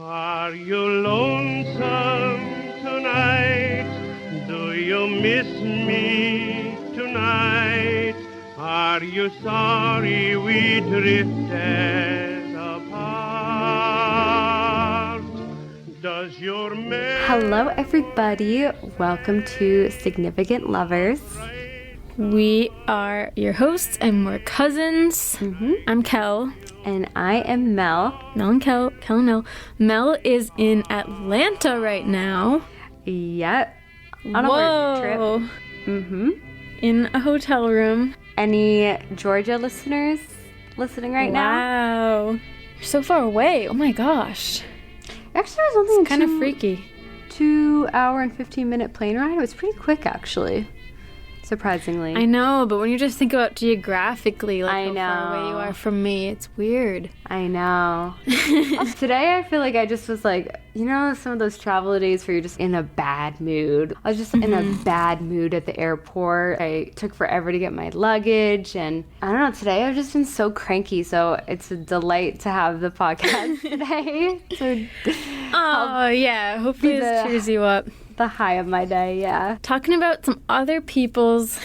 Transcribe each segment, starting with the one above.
Are you lonesome tonight? Do you miss me tonight? Are you sorry we drifted apart? Does your Hello, everybody. Welcome to Significant Lovers. We are your hosts and we're cousins. I'm Kel. And I am Mel. Mel and Kel. Kel and Mel. Mel is in Atlanta right now. Yep. On a work trip. In a hotel room. Any Georgia listeners listening right now? Wow. You're so far away. Oh my gosh. Actually, it was only kind of freaky. 2 hour and 15-minute plane ride. It was pretty quick, actually. Surprisingly. I know, but when you just think about geographically, like how far away you are from me, it's weird. I know. Today, I feel like I just was like, you know, some of those travel days where you're just in a bad mood. I was just in a bad mood at the airport. I took forever to get my luggage, and I don't know, today I've just been so cranky, so it's a delight to have the podcast today. Oh, yeah. Hopefully this cheers you up. The high of my day, yeah. Talking about some other people's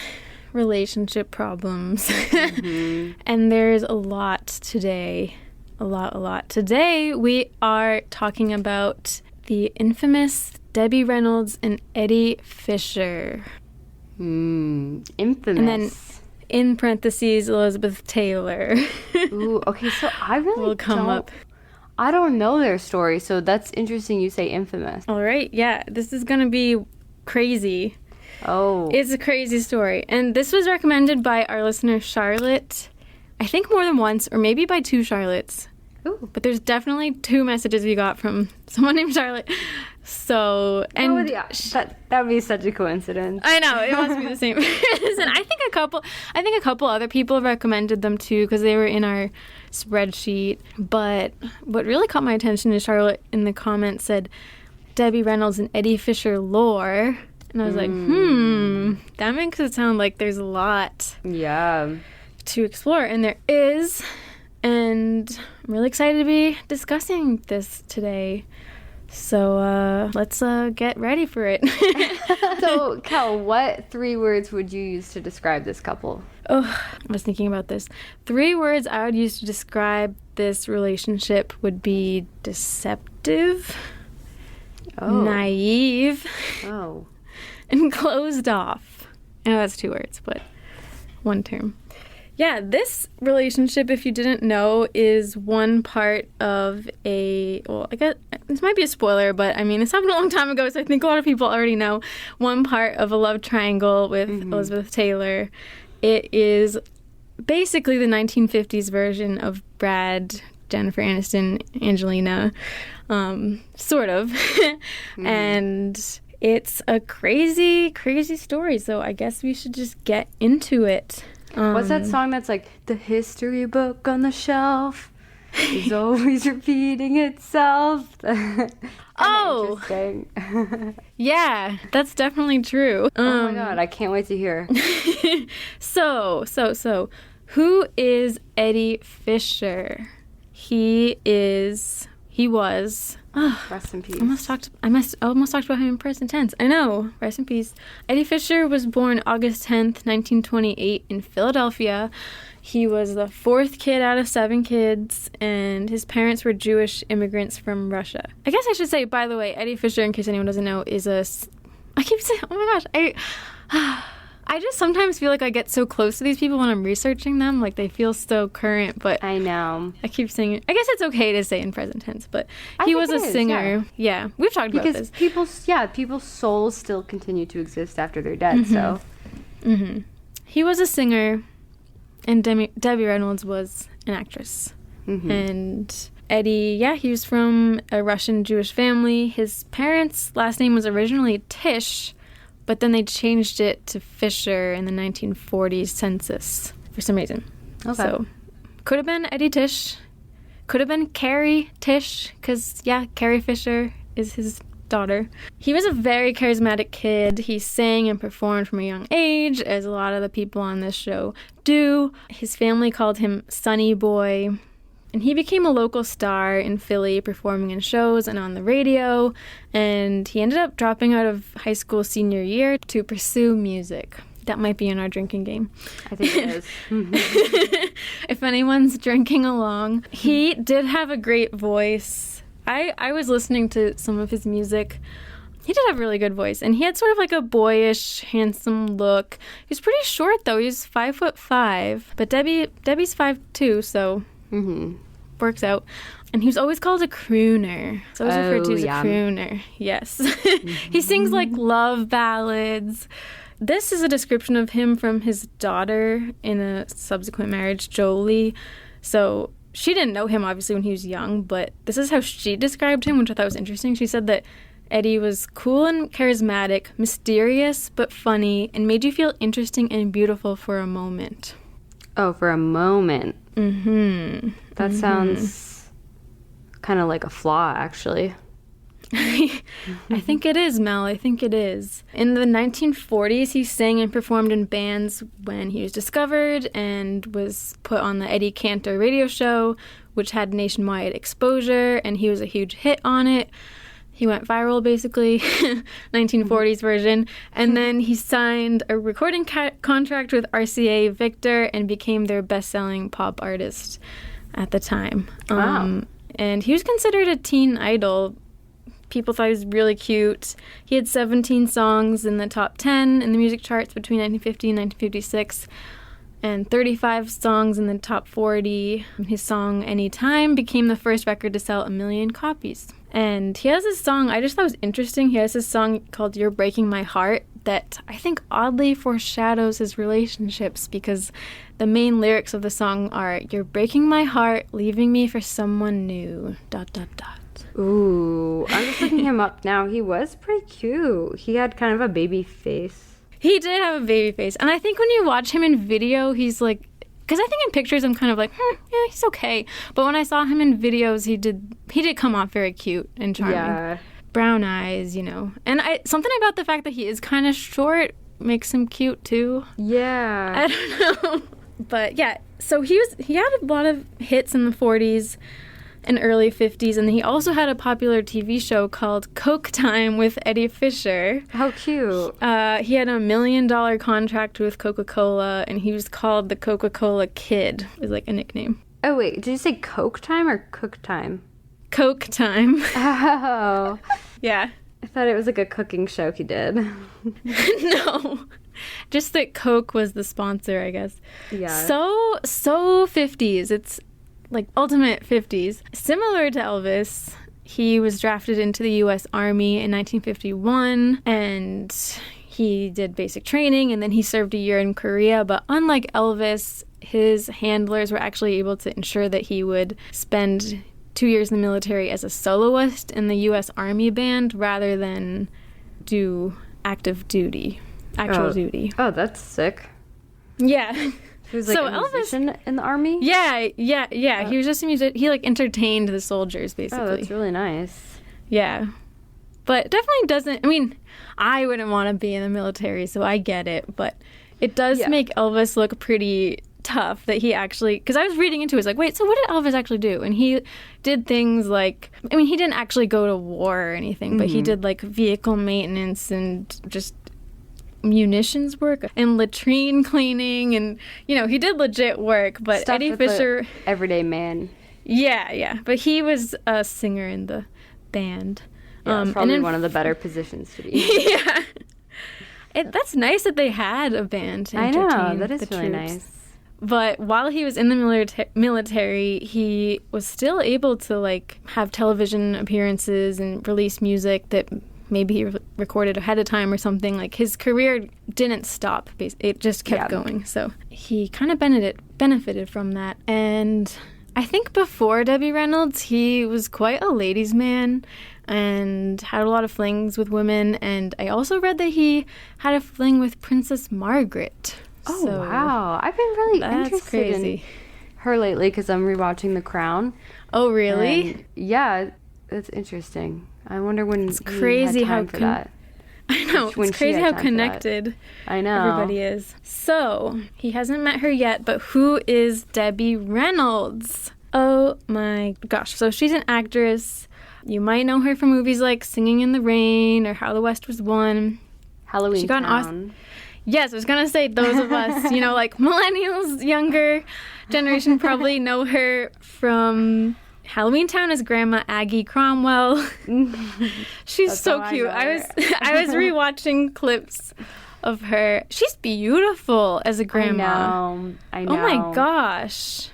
relationship problems. And there's a lot today. A lot. Today we are talking about the infamous Debbie Reynolds and Eddie Fisher. Infamous. And then in parentheses, Elizabeth Taylor. Ooh, okay, so I really will come up. I don't know their story, so that's interesting you say infamous. All right, yeah, this is going to be crazy. Oh. It's a crazy story. And this was recommended by our listener, Charlotte, I think more than once, or maybe by two Charlottes. Ooh. But there's definitely two messages we got from someone named Charlotte. So, and that would be such a coincidence. I know, it must be the same person. I think a couple other people recommended them too because they were in our spreadsheet. But what really caught my attention is Charlotte in the comments said Debbie Reynolds and Eddie Fisher lore. And I was like, that makes it sound like there's a lot to explore. And there is. And I'm really excited to be discussing this today. So let's get ready for it. So, Kel, what 3 words would you use to describe this couple? Oh, I was thinking about this. 3 words I would use to describe this relationship would be deceptive, naive, and closed off. I know that's 2 words, but 1 term. Yeah, this relationship, if you didn't know, is one part of I guess this might be a spoiler, but I mean, this happened a long time ago, so I think a lot of people already know one part of a love triangle with Elizabeth Taylor. It is basically the 1950s version of Brad, Jennifer Aniston, Angelina, sort of. And it's a crazy, crazy story, so I guess we should just get into it. What's that song that's like, the history book on the shelf is always repeating itself? Interesting. Yeah, that's definitely true. Oh my God, I can't wait to hear. So, who is Eddie Fisher? He was... Rest in peace. I almost talked about him in present tense. I know. Rest in peace. Eddie Fisher was born August 10th, 1928 in Philadelphia. He was the 4th kid out of 7 kids, and his parents were Jewish immigrants from Russia. I guess I should say, by the way, Eddie Fisher, in case anyone doesn't know, I keep saying, oh my gosh, I just sometimes feel like I get so close to these people when I'm researching them. Like, they feel so current, but... I know. I keep saying it. I guess it's okay to say in present tense, but he was a singer. Yeah, we've talked about this. Because people's souls still continue to exist after they're dead, so... He was a singer, and Debbie Reynolds was an actress. And Eddie, he was from a Russian Jewish family. His parents' last name was originally Tish, but then they changed it to Fisher in the 1940s census for some reason. Okay. So, could have been Eddie Tish. Could have been Carrie Tish, because, Carrie Fisher is his daughter. He was a very charismatic kid. He sang and performed from a young age, as a lot of the people on this show do. His family called him Sonny Boy, And he became a local star in Philly, performing in shows and on the radio. And he ended up dropping out of high school senior year to pursue music. That might be in our drinking game. I think it is. If anyone's drinking along. He did have a great voice. I was listening to some of his music. He did have a really good voice. And he had sort of like a boyish, handsome look. He was pretty short, though. He was 5'5". But Debbie's 5'2", so works out. And he was always called a crooner. So I was referred to as a crooner. Yes. He sings like love ballads. This is a description of him from his daughter in a subsequent marriage, Jolie. So she didn't know him, obviously, when he was young, but this is how she described him, which I thought was interesting. She said that Eddie was cool and charismatic, mysterious but funny, and made you feel interesting and beautiful for a moment. Oh, for a moment. That sounds kind of like a flaw, actually. I think it is, Mel. I think it is. In the 1940s, he sang and performed in bands when he was discovered and was put on the Eddie Cantor radio show, which had nationwide exposure, and he was a huge hit on it. He went viral, basically, 1940s version. And then he signed a recording contract with RCA Victor and became their best-selling pop artist at the time. Wow. And he was considered a teen idol. People thought he was really cute. He had 17 songs in the top 10 in the music charts between 1950 and 1956, and 35 songs in the top 40. His song Anytime became the first record to sell 1 million copies. And he has this song, I just thought was interesting. He has this song called You're Breaking My Heart that I think oddly foreshadows his relationships, because the main lyrics of the song are, "You're breaking my heart, leaving me for someone new, ... Ooh, I'm just looking him up now. He was pretty cute. He had kind of a baby face. He did have a baby face. And I think when you watch him in video, he's like, because I think in pictures I'm kind of like, yeah, he's okay. But when I saw him in videos, he did come off very cute and charming. Yeah. Brown eyes, you know. And something about the fact that he is kind of short makes him cute too. Yeah. I don't know. But yeah, so he had a lot of hits in the 40s and early 50s, and he also had a popular TV show called Coke Time with Eddie Fisher. How cute. He had a $1 million contract with Coca-Cola, and he was called the Coca-Cola Kid, is like a nickname. Oh, wait, did you say Coke Time or Cook Time? Coke Time. Oh. Yeah. I thought it was like a cooking show he did. No. Just that Coke was the sponsor, I guess. Yeah. So 50s. It's like ultimate 50s. Similar to Elvis, he was drafted into the U.S. Army in 1951, and he did basic training, and then he served a year in Korea. But unlike Elvis, his handlers were actually able to ensure that he would spend 2 years in the military as a soloist in the U.S. Army band rather than do actual duty. Oh, that's sick. Yeah. He was like a musician in the army? Yeah. He was just a musician. He like entertained the soldiers, basically. Oh, that's really nice. Yeah. But definitely doesn't, I mean, I wouldn't want to be in the military, so I get it. But it does make Elvis look pretty tough that he actually, because I was reading into it, I was like, wait, so what did Elvis actually do? And he did things like, I mean, he didn't actually go to war or anything, but he did like vehicle maintenance and just munitions work and latrine cleaning, and you know, he did legit work. But Stuff Eddie Fisher, everyday man. Yeah, but he was a singer in the band. Yeah, probably one of the better positions to be. Yeah, that's nice that they had a band to entertain. I know, that is really nice. But while he was in the military, he was still able to like have television appearances and release music that maybe he recorded ahead of time or something. Like, his career didn't stop. It just kept going. So he kind of benefited from that. And I think before Debbie Reynolds, he was quite a ladies' man and had a lot of flings with women. And I also read that he had a fling with Princess Margaret. Oh, so wow. I've been really interested in her lately because I'm rewatching The Crown. Oh, really? And yeah, that's interesting. I wonder when it's crazy had time for that. I know. It's crazy how connected everybody is. So, he hasn't met her yet, but who is Debbie Reynolds? Oh my gosh. So she's an actress. You might know her from movies like Singing in the Rain or How the West Was Won. Halloween She got Town. Yes, I was going to say those of us, like millennials, younger generation probably know her from Halloween Town as Grandma Aggie Cromwell. She's That's so how I cute. know I was her. I was rewatching clips of her. She's beautiful as a grandma. I know. Oh my gosh.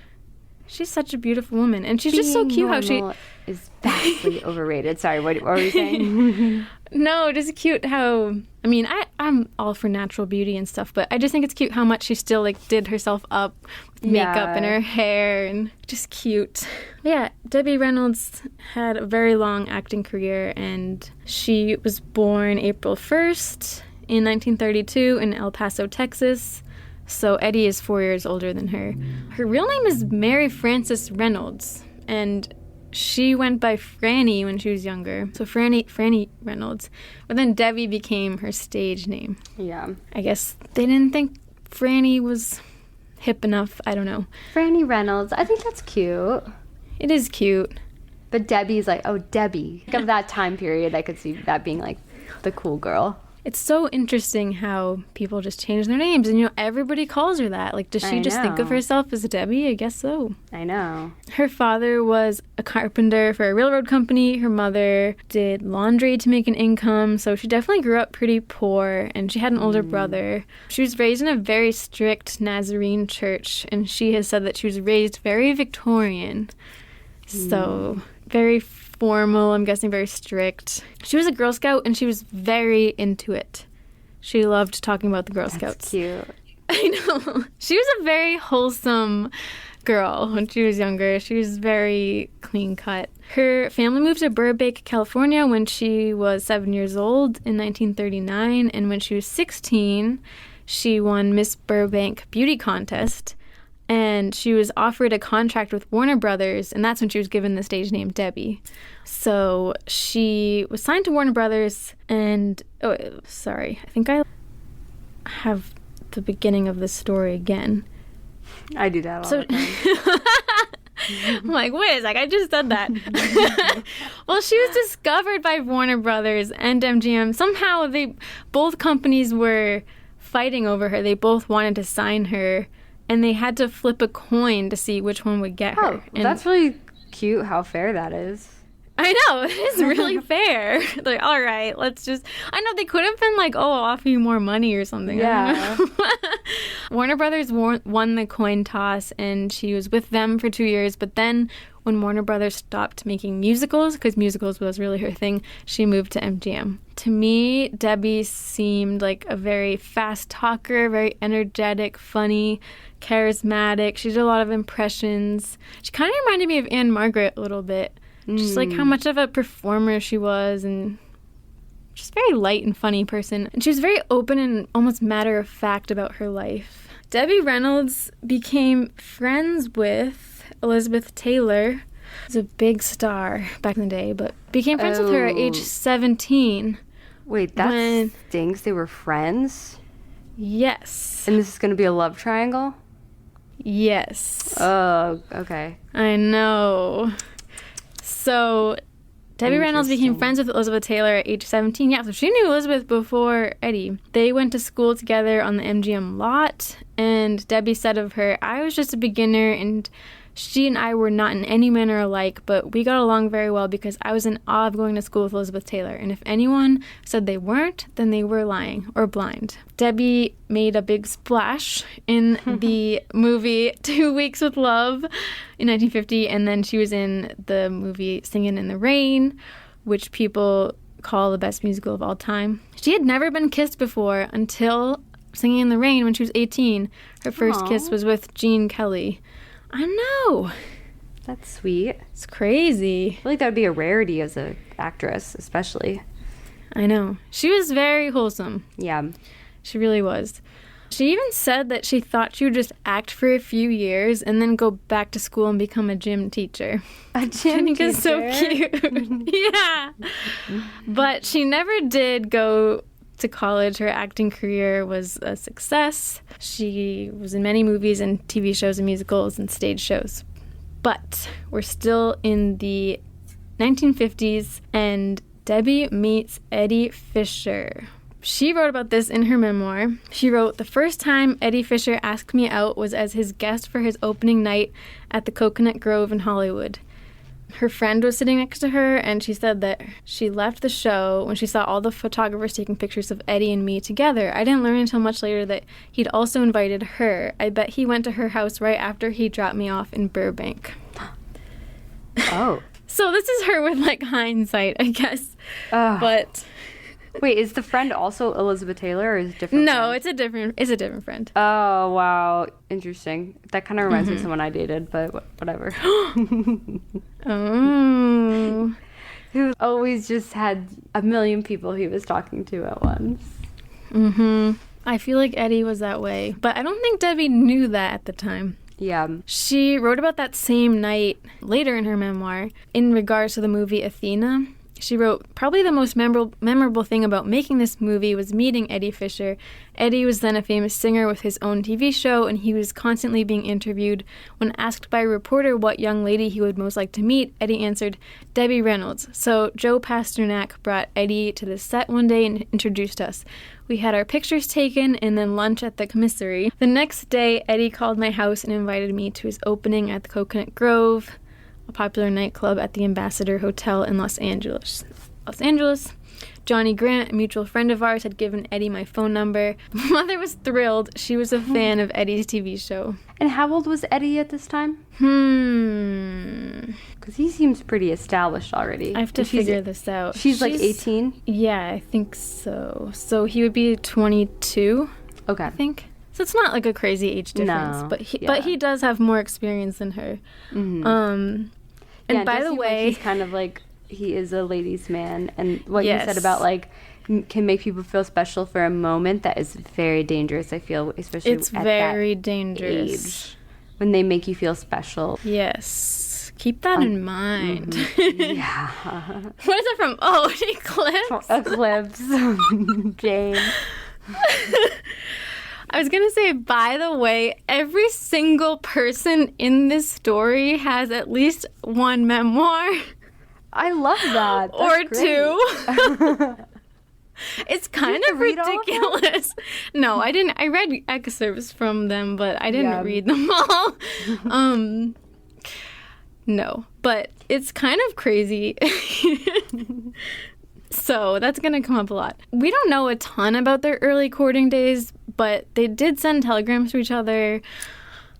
She's such a beautiful woman. And she's just so cute how she... is vastly overrated. Sorry, what were you saying? No, just cute how... I mean, I'm all for natural beauty and stuff, but I just think it's cute how much she still, did herself up with makeup and her hair, and just cute. Yeah, Debbie Reynolds had a very long acting career, and she was born April 1st in 1932 in El Paso, Texas. So Eddie is 4 years older than her. Her real name is Mary Frances Reynolds, and she went by Franny when she was younger. So Franny Reynolds. But then Debbie became her stage name. Yeah. I guess they didn't think Franny was hip enough. I don't know. Franny Reynolds. I think that's cute. It is cute. But Debbie's like, oh, Debbie. Of that time period, I could see that being the cool girl. It's so interesting how people just change their names, and everybody calls her that. Does she just think of herself as Debbie? I guess so. I know. Her father was a carpenter for a railroad company. Her mother did laundry to make an income, so she definitely grew up pretty poor, and she had an older brother. She was raised in a very strict Nazarene church, and she has said that she was raised very Victorian. So, very formal, I'm guessing very strict. She was a Girl Scout, and she was very into it. She loved talking about the Girl Scouts. That's cute. I know. She was a very wholesome girl when she was younger. She was very clean cut. Her family moved to Burbank, California when she was 7 years old in 1939, and when she was 16, she won Miss Burbank Beauty Contest. And she was offered a contract with Warner Brothers, and that's when she was given the stage name Debbie. So she was signed to Warner Brothers, and... Oh, sorry. I think I have the beginning of the story again. I do that all the time. I'm like, wait a sec, I just said that. Well, she was discovered by Warner Brothers and MGM. Somehow, both companies were fighting over her. They both wanted to sign her. And they had to flip a coin to see which one would get her. And that's really cute how fair that is. I know, it is really fair. Like, all right, let's just... I know, they could have been like, oh, I'll offer you more money or something. Yeah. Warner Brothers won the coin toss, and she was with them for 2 years. But then when Warner Brothers stopped making musicals, because musicals was really her thing, she moved to MGM. To me, Debbie seemed like a very fast talker, very energetic, funny, charismatic. She did a lot of impressions. She kind of reminded me of Anne Margaret a little bit. Just how much of a performer she was, and just very light and funny person. And she was very open and almost matter-of-fact about her life. Debbie Reynolds became friends with Elizabeth Taylor. She was a big star back in the day, but became friends with her at age 17. Wait, that stinks. They were friends? Yes. And this is going to be a love triangle? Yes. Oh, okay. I know. So, Debbie Reynolds became friends with Elizabeth Taylor at age 17. Yeah, so she knew Elizabeth before Eddie. They went to school together on the MGM lot, and Debbie said of her, I was just a beginner, and she and I were not in any manner alike, but we got along very well because I was in awe of going to school with Elizabeth Taylor, and if anyone said they weren't, then they were lying or blind. Debbie made a big splash in the movie 2 Weeks with Love in 1950, and then she was in the movie Singing in the Rain, which people call the best musical of all time. She had never been kissed before until Singing in the Rain when she was 18. Her first kiss was with Gene Kelly. I know. That's sweet. It's crazy. I feel like that would be a rarity as an actress, especially. I know. She was very wholesome. Yeah. She really was. She even said that she thought she would just act for a few years and then go back to school and become a gym teacher. A gym teacher? It's so cute. Yeah. But she never did go to college. Her acting career was a success. She was in many movies and TV shows and musicals and stage shows. But we're still in the 1950s, and Debbie meets Eddie Fisher. She wrote about this in her memoir. She wrote, "The first time Eddie Fisher asked me out was as his guest for his opening night at the Coconut Grove in Hollywood. Her friend was sitting next to her, and she said that she left the show when she saw all the photographers taking pictures of Eddie and me together. I didn't learn until much later that he'd also invited her. I bet he went to her house right after he dropped me off in Burbank." Oh. So this is her with, like, hindsight, I guess. But... Wait, is the friend also Elizabeth Taylor, or is it different? No, friend? it's a different friend. Oh, wow. Interesting. That kind of reminds me of someone I dated, but whatever. Oh. Who always just had a million people he was talking to at once. I feel like Eddie was that way, but I don't think Debbie knew that at the time. Yeah. She wrote about that same night later in her memoir in regards to the movie Athena. She wrote, "Probably the most memorable thing about making this movie was meeting Eddie Fisher. Eddie was then a famous singer with his own TV show, and he was constantly being interviewed. When asked by a reporter what young lady he would most like to meet, Eddie answered, Debbie Reynolds. So Joe Pasternak brought Eddie to the set one day and introduced us. We had our pictures taken and then lunch at the commissary. The next day, Eddie called my house and invited me to his opening at the Coconut Grove, a popular nightclub at the Ambassador Hotel in Los Angeles. Johnny Grant, a mutual friend of ours, had given Eddie my phone number. Mother was thrilled. She was a fan of Eddie's TV show." And how old was Eddie at this time? Because he seems pretty established already. I have to figure this out. She's like 18? Yeah, I think so. So he would be 22, Okay. I think. So it's not like a crazy age difference, No, but he does have more experience than her. And by the way, he's kind of like, he is a ladies' man, and what Yes. you said about like can make people feel special for a moment, that is very dangerous. I feel, especially it's at very that dangerous age, when they make you feel special. Yes, keep that in mind. Yeah. What is it from? Oh, Eclipse. Eclipse. Jane. I was going to say, by the way, every single person in this story has at least one memoir. I love that. That's or great. two. It's kind of read all of them? ridiculous. No, I didn't. I read excerpts from them, but I didn't Yeah. read them all. No, but it's kind of crazy. So that's going to come up a lot. We don't know a ton about their early courting days, but they did send telegrams to each other.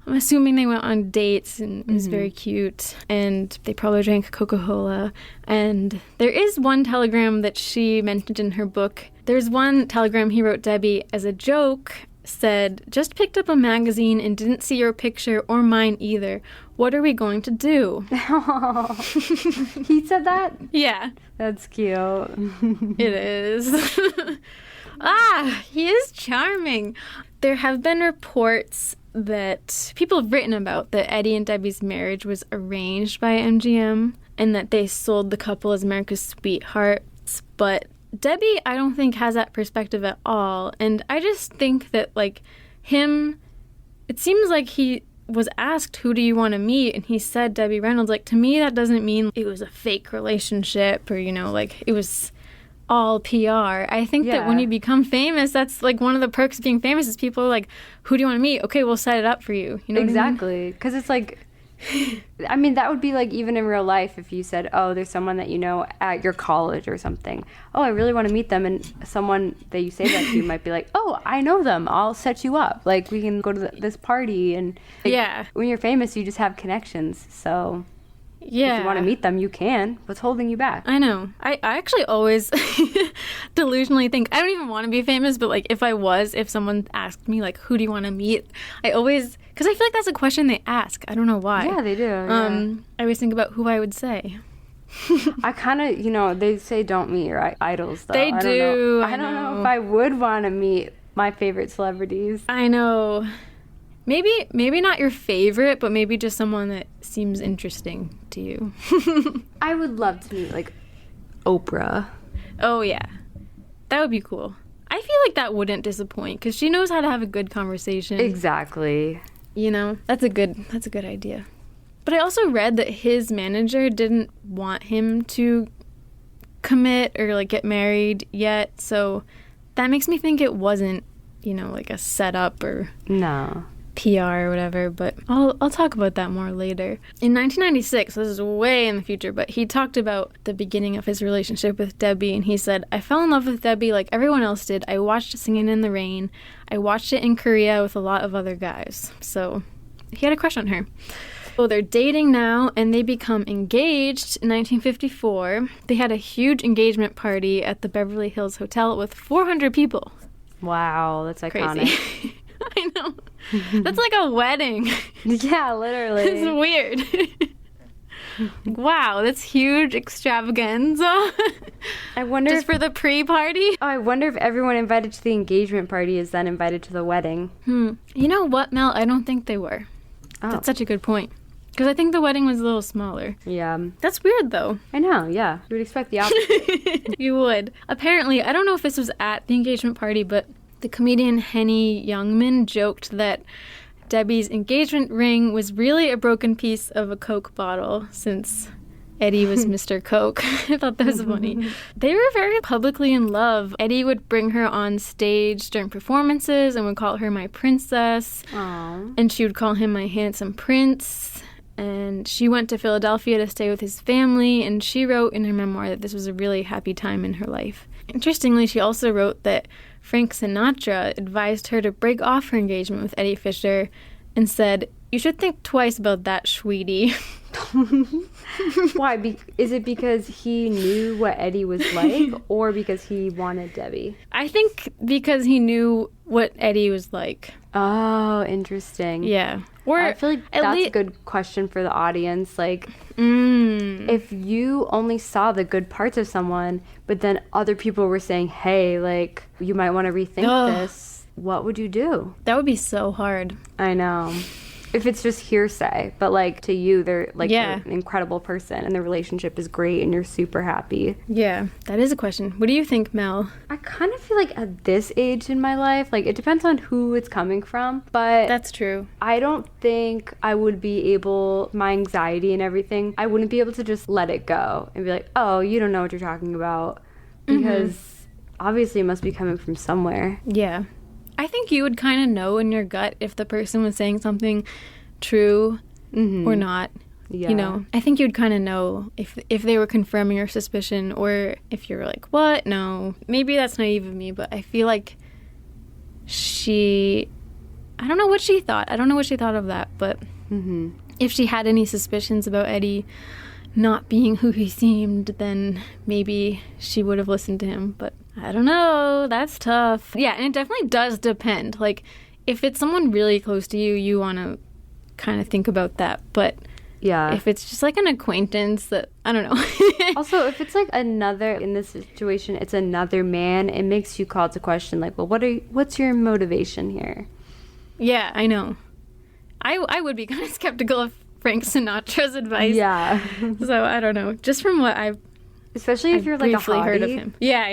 I'm assuming they went on dates, and it was very cute. And they probably drank Coca-Cola. And there is one telegram that she mentioned in her book. There's one telegram he wrote Debbie as a joke, said, "Just picked up a magazine and didn't see your picture or mine either. What are we going to do?" He said that? Yeah, That's cute. it is. He is charming. There have been reports that people have written about that Eddie and Debbie's marriage was arranged by MGM and that they sold the couple as America's sweethearts. But Debbie, I don't think, has that perspective at all. And I just think that, like, him, it seems like he was asked, who do you want to meet? And he said Debbie Reynolds. Like, to me, that doesn't mean it was a fake relationship or, you know, like, it was all PR. I think that when you become famous, that's, like, one of the perks of being famous is people are like, who do you want to meet? Okay, we'll set it up for you. You know what I mean? Exactly. Because it's like, I mean, that would be like even in real life if you said, oh, there's someone that you know at your college or something. Oh, I really want to meet them. And someone that you say that to might be like, oh, I know them. I'll set you up. Like, we can go to this party. And like, Yeah. when you're famous, you just have connections. So Yeah. if you want to meet them, you can. What's holding you back? I know. I actually always delusionally think, I don't even want to be famous, but, like, if someone asked me, like, who do you want to meet? I always, because I feel like that's a question they ask. I don't know why. Yeah, they do. Yeah. I always think about who I would say. I kind of, they say don't meet your idols, though. They I don't do, know. I I don't know know. if I would want to meet my favorite celebrities. I know. Maybe not your favorite, but maybe just someone that seems interesting to you. I would love to meet, like, Oprah. Oh, yeah. That would be cool. I feel like that wouldn't disappoint because she knows how to have a good conversation. Exactly. You know, that's a good idea. But I also read that his manager didn't want him to commit or, like, get married yet. So that makes me think it wasn't, you know, like a setup or No. PR or whatever, but I'll talk about that more later. In 1996, this is way in the future, but he talked about the beginning of his relationship with Debbie, and he said, I fell in love with Debbie like everyone else did. I watched Singing in the Rain. I watched it in Korea with a lot of other guys. So he had a crush on her. So they're dating now, and they become engaged in 1954. They had a huge engagement party at the Beverly Hills Hotel with 400 people. Wow, that's iconic. Crazy. I know. That's like a wedding. Yeah, literally. It's weird. Wow, that's huge extravaganza. I wonder Just for the pre-party? Oh, I wonder if everyone invited to the engagement party is then invited to the wedding. You know what, Mel? I don't think they were. Oh. That's such a good point. Because I think the wedding was a little smaller. Yeah. That's weird, though. I know, yeah. You would expect the opposite. You would. Apparently, I don't know if this was at the engagement party, but the comedian Henny Youngman joked that Debbie's engagement ring was really a broken piece of a Coke bottle, since Eddie was Mr. Coke. I thought that was funny. They were very publicly in love. Eddie would bring her on stage during performances and would call her my princess. Aww. And she would call him my handsome prince. And she went to Philadelphia to stay with his family, and she wrote in her memoir that this was a really happy time in her life. Interestingly, she also wrote that Frank Sinatra advised her to break off her engagement with Eddie Fisher and said, "You should think twice about that, sweetie." Why? Is it because he knew what Eddie was like, or because he wanted Debbie? I think because he knew what Eddie was like. Oh, interesting. Yeah. Or I feel like that's a good question for the audience. Like, if you only saw the good parts of someone, but then other people were saying, hey, like, you might want to rethink this, what would you do? That would be so hard. I know. If it's just hearsay, but like to you, they're like Yeah. an incredible person and the relationship is great and you're super happy. Yeah, that is a question. What do you think, Mel? I kind of feel like at this age in my life, like it depends on who it's coming from, but That's true. I don't think I would be able, my anxiety and everything, I wouldn't be able to just let it go and be like, oh, you don't know what you're talking about, because obviously it must be coming from somewhere. Yeah. I think you would kind of know in your gut if the person was saying something true or not. Yeah. You know, I think you'd kind of know if they were confirming your suspicion, or if you're like, what? No. Maybe that's naive of me, but I feel like I don't know what she thought. I don't know what she thought of that, but if she had any suspicions about Eddie not being who he seemed, then maybe she would have listened to him, but I don't know. That's tough. Yeah, and it definitely does depend. Like, if it's someone really close to you, you want to kind of think about that. But yeah, if it's just like an acquaintance that, I don't know. Also, if it's like in this situation, it's another man, it makes you call to question, like, well, what's your motivation here? Yeah, I know. I would be kind of skeptical of Frank Sinatra's advice. Yeah. So, I don't know. Just from what I've Especially if you're like a briefly hottie. heard of him. Yeah.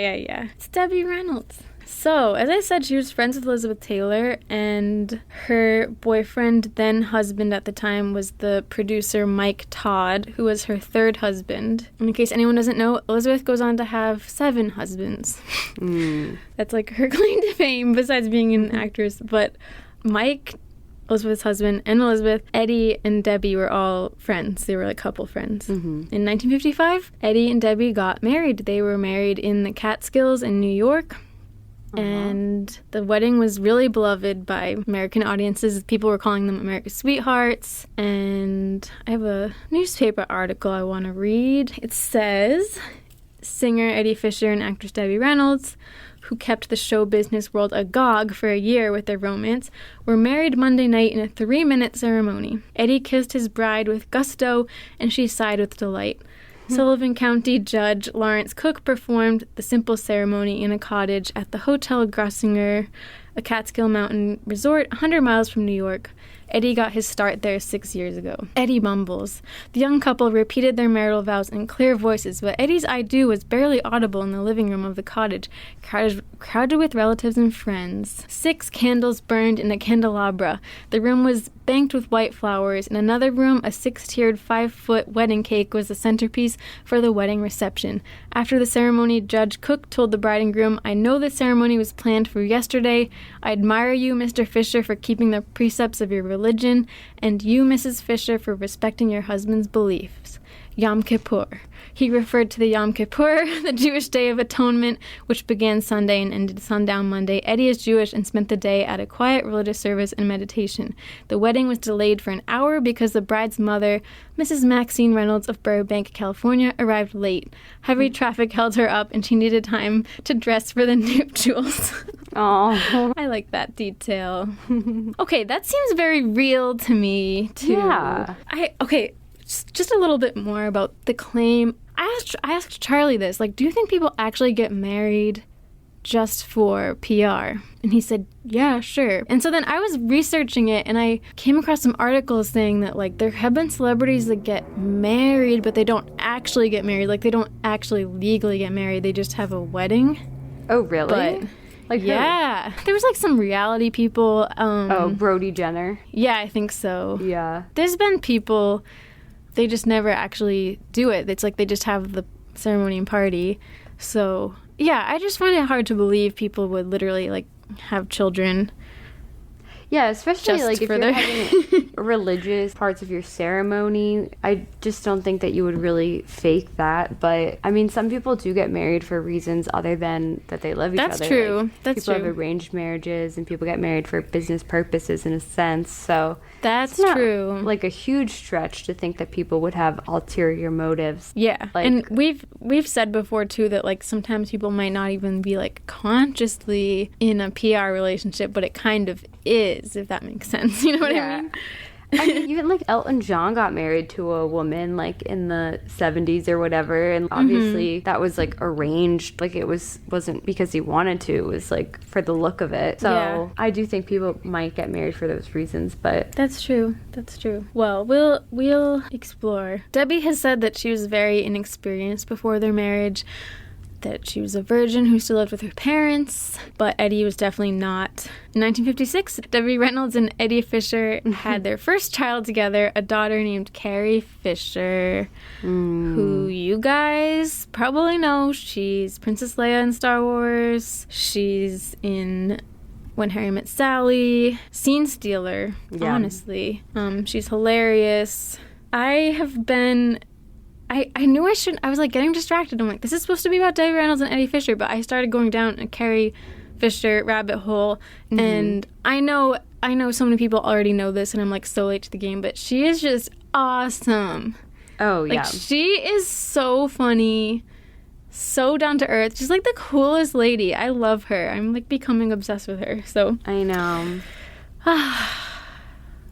It's Debbie Reynolds. So, as I said, she was friends with Elizabeth Taylor, and her boyfriend, then husband at the time, was the producer Mike Todd, who was her third husband. And in case anyone doesn't know, Elizabeth goes on to have 7 husbands. That's like her claim to fame, besides being an actress. But Mike, Elizabeth's husband, and Elizabeth, Eddie and Debbie were all friends. They were like couple friends. In 1955, Eddie and Debbie got married. They were married in the Catskills in New York. And the wedding was really beloved by American audiences. People were calling them America's sweethearts. And I have a newspaper article I want to read. It says, singer Eddie Fisher and actress Debbie Reynolds, who kept the show business world agog for a year with their romance, were married Monday night in a 3-minute ceremony. Eddie kissed his bride with gusto, and she sighed with delight. Sullivan County Judge Lawrence Cook performed the simple ceremony in a cottage at the Hotel Grossinger, a Catskill Mountain resort 100 miles from New York. Eddie got his start there 6 years ago. Eddie mumbles. The young couple repeated their marital vows in clear voices, but Eddie's I do was barely audible in the living room of the cottage, crowded with relatives and friends. 6 candles burned in a candelabra. The room was banked with white flowers. In another room, a 6-tiered 5-foot wedding cake was the centerpiece for the wedding reception. After the ceremony, Judge Cook told the bride and groom, I know the ceremony was planned for yesterday. I admire you, Mr. Fisher, for keeping the precepts of your religion, and you, Mrs. Fisher, for respecting your husband's beliefs. Yom Kippur. He referred to the Yom Kippur, the Jewish Day of Atonement, which began Sunday and ended sundown Monday. Eddie is Jewish and spent the day at a quiet religious service and meditation. The wedding was delayed for an hour because the bride's mother, Mrs. Maxine Reynolds of Burbank, California, arrived late. Heavy traffic held her up, and she needed time to dress for the nuptials. Oh, I like that detail. Okay, that seems very real to me, too. Yeah. Okay, just a little bit more about the claim. I asked Charlie this, like, do you think people actually get married just for PR? And he said, yeah, sure. And so then I was researching it, and I came across some articles saying that, like, there have been celebrities that get married, but they don't actually get married. Like, they don't actually legally get married. They just have a wedding. Oh, really? But, like, yeah. There was, like, some reality people. Brody Jenner. Yeah, I think so. Yeah. There's been people, they just never actually do it. It's like they just have the ceremony and party. So, yeah, I just find it hard to believe people would literally, like, have children. Yeah, especially, Just like, if for you're their- having religious parts of your ceremony. I just don't think that you would really fake that. But, I mean, some people do get married for reasons other than that they love each That's other. true. Like, That's people true. have arranged marriages, and people get married for business purposes in a sense. So, That's it's not, true. like, a huge stretch to think that people would have ulterior motives. Yeah, Like- and we've said before too that, like, sometimes people might not even be, like, consciously in a PR relationship, but it kind of is, if that makes sense. You know what I mean? I mean, even like Elton John got married to a woman like in the 70s or whatever, and obviously that was like arranged. Like, it wasn't because he wanted to, it was like for the look of it. So Yeah. I do think people might get married for those reasons, but That's true. That's true. Well, we'll explore. Debbie has said that she was very inexperienced before their marriage, that she was a virgin who still lived with her parents, but Eddie was definitely not. In 1956, Debbie Reynolds and Eddie Fisher had their first child together, a daughter named Carrie Fisher, who you guys probably know. She's Princess Leia in Star Wars. She's in When Harry Met Sally, Scene Stealer, Yeah. honestly. She's hilarious. I knew I shouldn't. I was like getting distracted. I'm like, this is supposed to be about Debbie Reynolds and Eddie Fisher, but I started going down a Carrie Fisher rabbit hole, and I know so many people already know this, and I'm like so late to the game, but she is just awesome. oh Like, yeah. she is so funny, so down to earth. She's like the coolest lady. I love her. I'm like becoming obsessed with her. So, I know.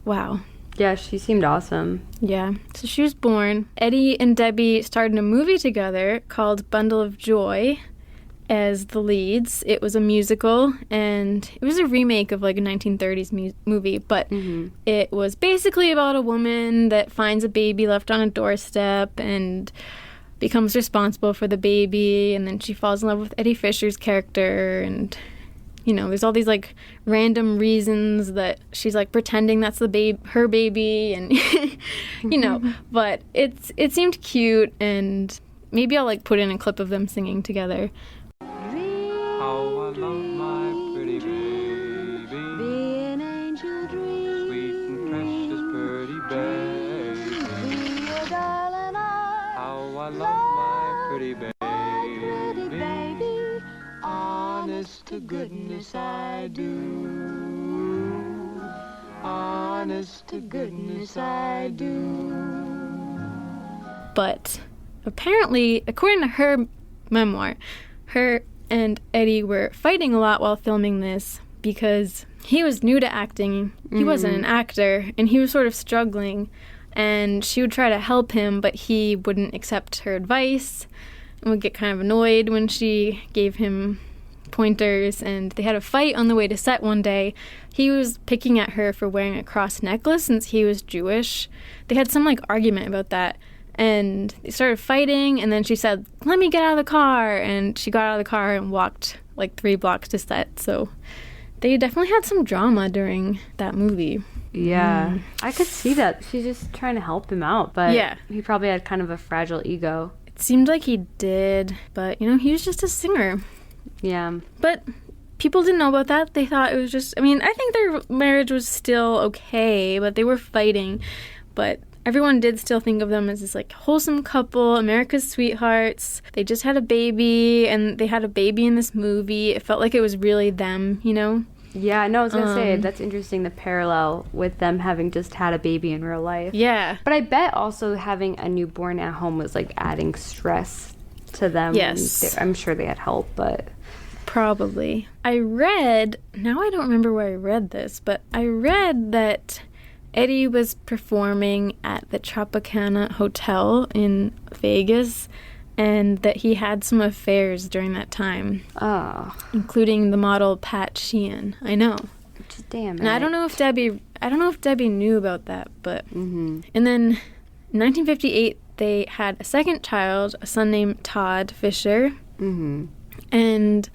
wow. Yeah, she seemed awesome. Yeah. So she was born. Eddie and Debbie starred in a movie together called Bundle of Joy as the leads. It was a musical, and it was a remake of like a 1930s movie, but it was basically about a woman that finds a baby left on a doorstep and becomes responsible for the baby, and then she falls in love with Eddie Fisher's character, and you know, there's all these like random reasons that she's like pretending that's her baby, and you know, but it seemed cute, and maybe I'll like put in a clip of them singing together. How I love my pretty baby. Be an angel dream. Sweet and precious pretty baby. Be your darling eye. How I love my pretty Pretty baby. baby. Honest to goodness I do. Honest to goodness I do. But apparently, according to her memoir, her and Eddie were fighting a lot while filming this because he was new to acting. He wasn't an actor, and he was sort of struggling. And she would try to help him, but he wouldn't accept her advice and would get kind of annoyed when she gave him pointers, and they had a fight on the way to set one day. He was picking at her for wearing a cross necklace since he was Jewish. They had some, like, argument about that, and they started fighting, and then she said, "Let me get out of the car," and she got out of the car and walked, like, 3 blocks to set, so they definitely had some drama during that movie. Yeah. I could see that. She's just trying to help him out, but Yeah. he probably had kind of a fragile ego. It seemed like he did, but, you know, he was just a singer. Yeah. But people didn't know about that. They thought it was just, I mean, I think their marriage was still okay, but they were fighting. But everyone did still think of them as this, like, wholesome couple, America's sweethearts. They just had a baby, and they had a baby in this movie. It felt like it was really them, you know? Yeah, no, I was going to say, that's interesting, the parallel with them having just had a baby in real life. Yeah. But I bet also having a newborn at home was, like, adding stress to them. Yes. I'm sure they had help, but... Probably. I read, now I don't remember where I read this, but I read that Eddie was performing at the Tropicana Hotel in Vegas, and that he had some affairs during that time, Oh. including the model Pat Sheehan. I know. Just damn it. And I don't know if Debbie knew about that, but and then in 1958 they had a second child, a son named Todd Fisher. And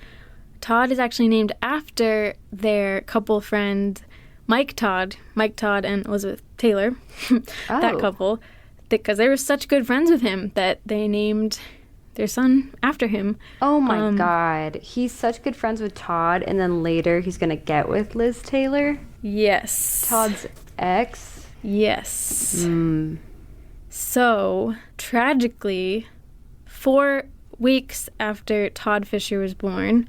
Todd is actually named after their couple friend Mike Todd and Elizabeth Taylor, that Oh. couple, because they were such good friends with him that they named their son after him. Oh my God. He's such good friends with Todd, and then later he's going to get with Liz Taylor, Yes. Todd's ex. Yes. So, tragically, 4 weeks after Todd Fisher was born,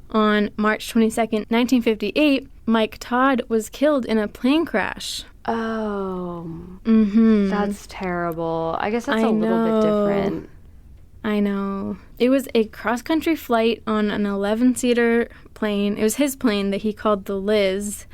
on March 22nd, 1958, Mike Todd was killed in a plane crash. Oh. Mm-hmm. That's terrible. I guess that's I a little bit know. different. I know. It was a cross-country flight on an 11-seater plane. It was his plane that he called the Liz,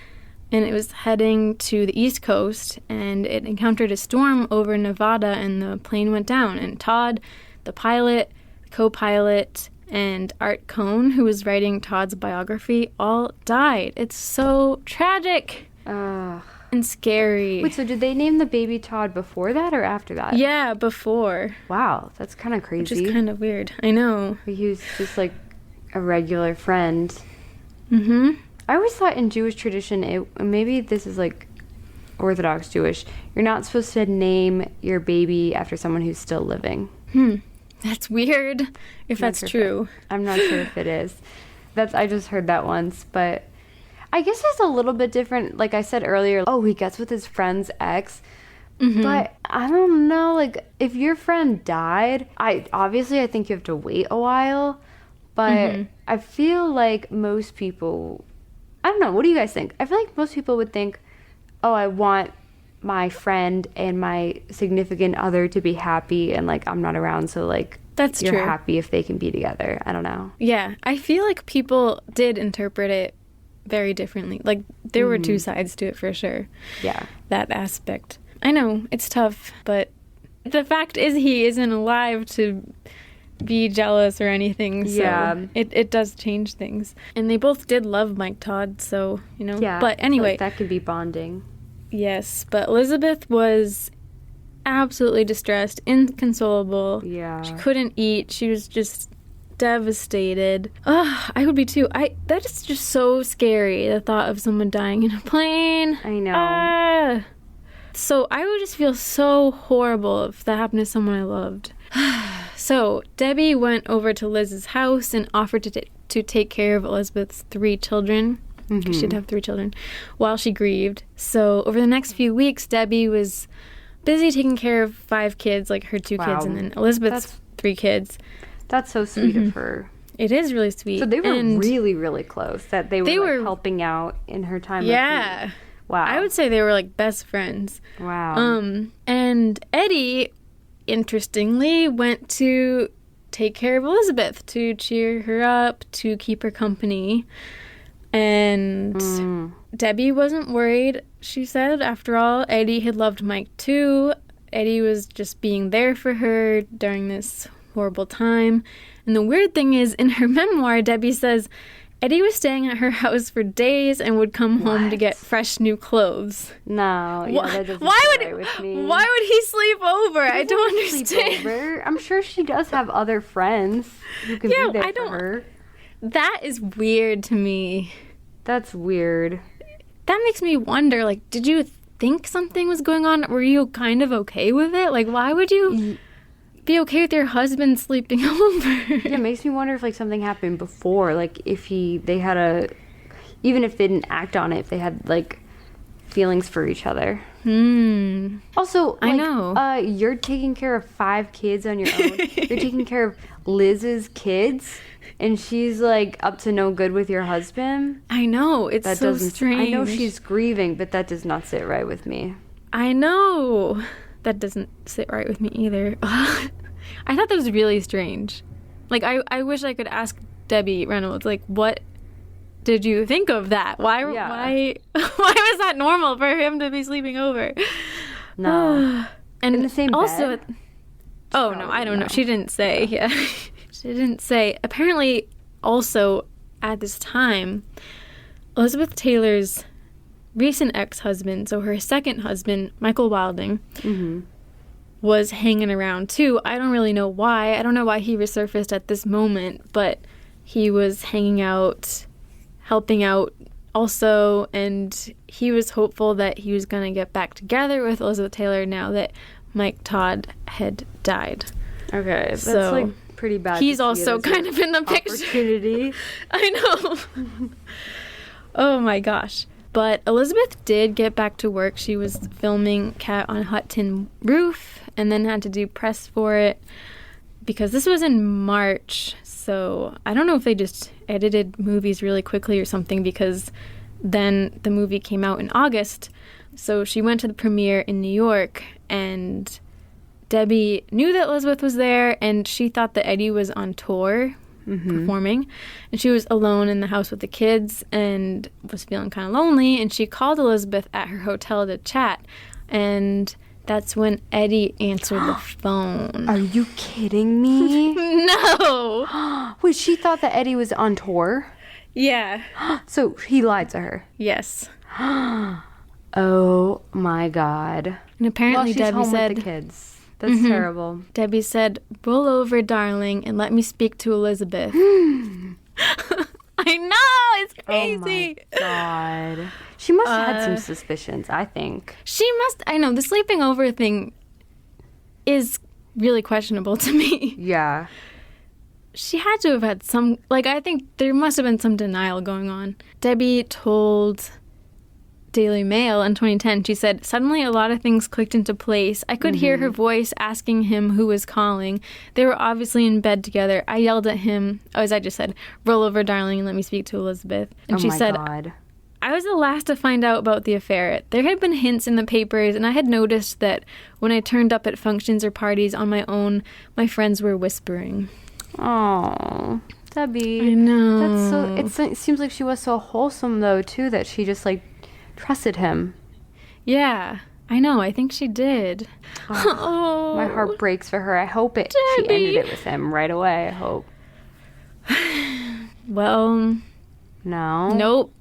and it was heading to the East Coast, and it encountered a storm over Nevada, and the plane went down. And Todd, the pilot, co-pilot, and Art Cohn, who was writing Todd's biography, all died. It's so tragic Ugh. and scary. Wait, so did they name the baby Todd before that or after that? Yeah, before. Wow, that's kind of Which crazy. is kind of weird. I know. He was just like a regular friend. Mm-hmm. I always thought in Jewish tradition, maybe this is like Orthodox Jewish, you're not supposed to name your baby after someone who's still living. That's weird, if that's sure if true. I'm not sure if it is. I just heard that once, but I guess it's a little bit different. Like I said earlier, he gets with his friend's ex. But I don't know, like, if your friend died, I think you have to wait a while. But I feel like most people, I don't know, what do you guys think? I feel like most people would think, I want my friend and my significant other to be happy, and like I'm not around, so like That's you're true. happy if they can be together. I don't know. Yeah, I feel like people did interpret it very differently. Like, there were two sides to it for sure. Yeah. That aspect. I know, it's tough, but the fact is he isn't alive to be jealous or anything, so Yeah. it does change things. And they both did love Mike Todd, so, you know. Yeah. But anyway, like that could be bonding. yes, but Elizabeth was absolutely distressed, inconsolable. Yeah. She couldn't eat. She was just devastated. Ugh, I would be too. That is just so scary, the thought of someone dying in a plane. I know. So I would just feel so horrible if that happened to someone I loved. So Debbie went over to Liz's house and offered to take care of Elizabeth's 3 children. Because she'd have 3 children, while she grieved. So over the next few weeks, Debbie was busy taking care of 5 kids, like her 2 kids, and then Elizabeth's 3 kids. That's so sweet of her. It is really sweet. So they were And really, really close. That they were like, helping out in her time. yeah. Of need. Wow. I would say they were like best friends. Wow. And Eddie, interestingly, went to take care of Elizabeth, to cheer her up, to keep her company. And Debbie wasn't worried, she said. After all, Eddie had loved Mike too. Eddie was just being there for her during this horrible time. And the weird thing is, in her memoir, Debbie says, Eddie was staying at her house for days and would come home to What? get fresh new clothes. No, yeah, that doesn't Why sit would right with me. Why would he sleep over? I don't Sleep understand. over. I'm sure she does have other friends who can Yeah, be there I for don't- her. That is weird to me. That's weird. That makes me wonder, like, did you think something was going on? Were you kind of okay with it? Like, why would you be okay with your husband sleeping over? Yeah, it makes me wonder if like something happened before, like if they had even if they didn't act on it, if they had like feelings for each other. Also, I like, know. You're taking care of 5 kids on your own. You're taking care of Liz's kids, and she's like up to no good with your husband. I know, it's That so doesn't. strange. I know she's grieving, but that does not sit right with me. I know. That doesn't sit right with me either. I thought that was really strange. Like, I wish I could ask Debbie Reynolds, like, what did you think of that? Why Yeah. why was that normal for him to be sleeping over? No. And In the same also, bed? oh no, I don't know. She didn't say. Yeah, she didn't say. Apparently, also at this time, Elizabeth Taylor's recent ex-husband, so her second husband, Michael Wilding, was hanging around too. I don't really know why. I don't know why he resurfaced at this moment, but he was hanging out, helping out also, and he was hopeful that he was going to get back together with Elizabeth Taylor now that Mike Todd had died. Okay, that's So, like pretty bad. He's to see also it as kind an of in the picture. opportunity. I know. Oh my gosh. But Elizabeth did get back to work. She was filming Cat on a Hot Tin Roof and then had to do press for it because this was in March. So I don't know if they just edited movies really quickly or something, because then the movie came out in August. So she went to the premiere in New York, and Debbie knew that Elizabeth was there, and she thought that Eddie was on tour performing, and she was alone in the house with the kids and was feeling kind of lonely, and she called Elizabeth at her hotel to chat, and that's when Eddie answered the phone. Are you kidding me? No! Wait, she thought that Eddie was on tour? Yeah. So he lied to her. Yes. Oh my god. And apparently Well, she's Debbie home said, with the kids. That's terrible. Debbie said, "Roll over, darling, and let me speak to Elizabeth." I know, it's crazy. Oh my god. She must have had some suspicions, I think. She must. I know the sleeping over thing is really questionable to me. Yeah. She had to have had some. Like, I think there must have been some denial going on. Debbie told Daily Mail in 2010, she said, "Suddenly a lot of things clicked into place. I could hear her voice asking him who was calling. They were obviously in bed together. I yelled at him, as I just said, 'Roll over, darling, and let me speak to Elizabeth.' And Oh she my said, god. I was the last to find out about the affair. There had been hints in the papers, and I had noticed that when I turned up at functions or parties on my own, my friends were whispering." Oh, Debbie. I know. That's so. It seems like she was so wholesome though too, that she just like trusted him. Yeah, I know. I think she did. Oh, My heart breaks for her. I hope she Debbie. ended it with him right away. I hope. Well, No. nope.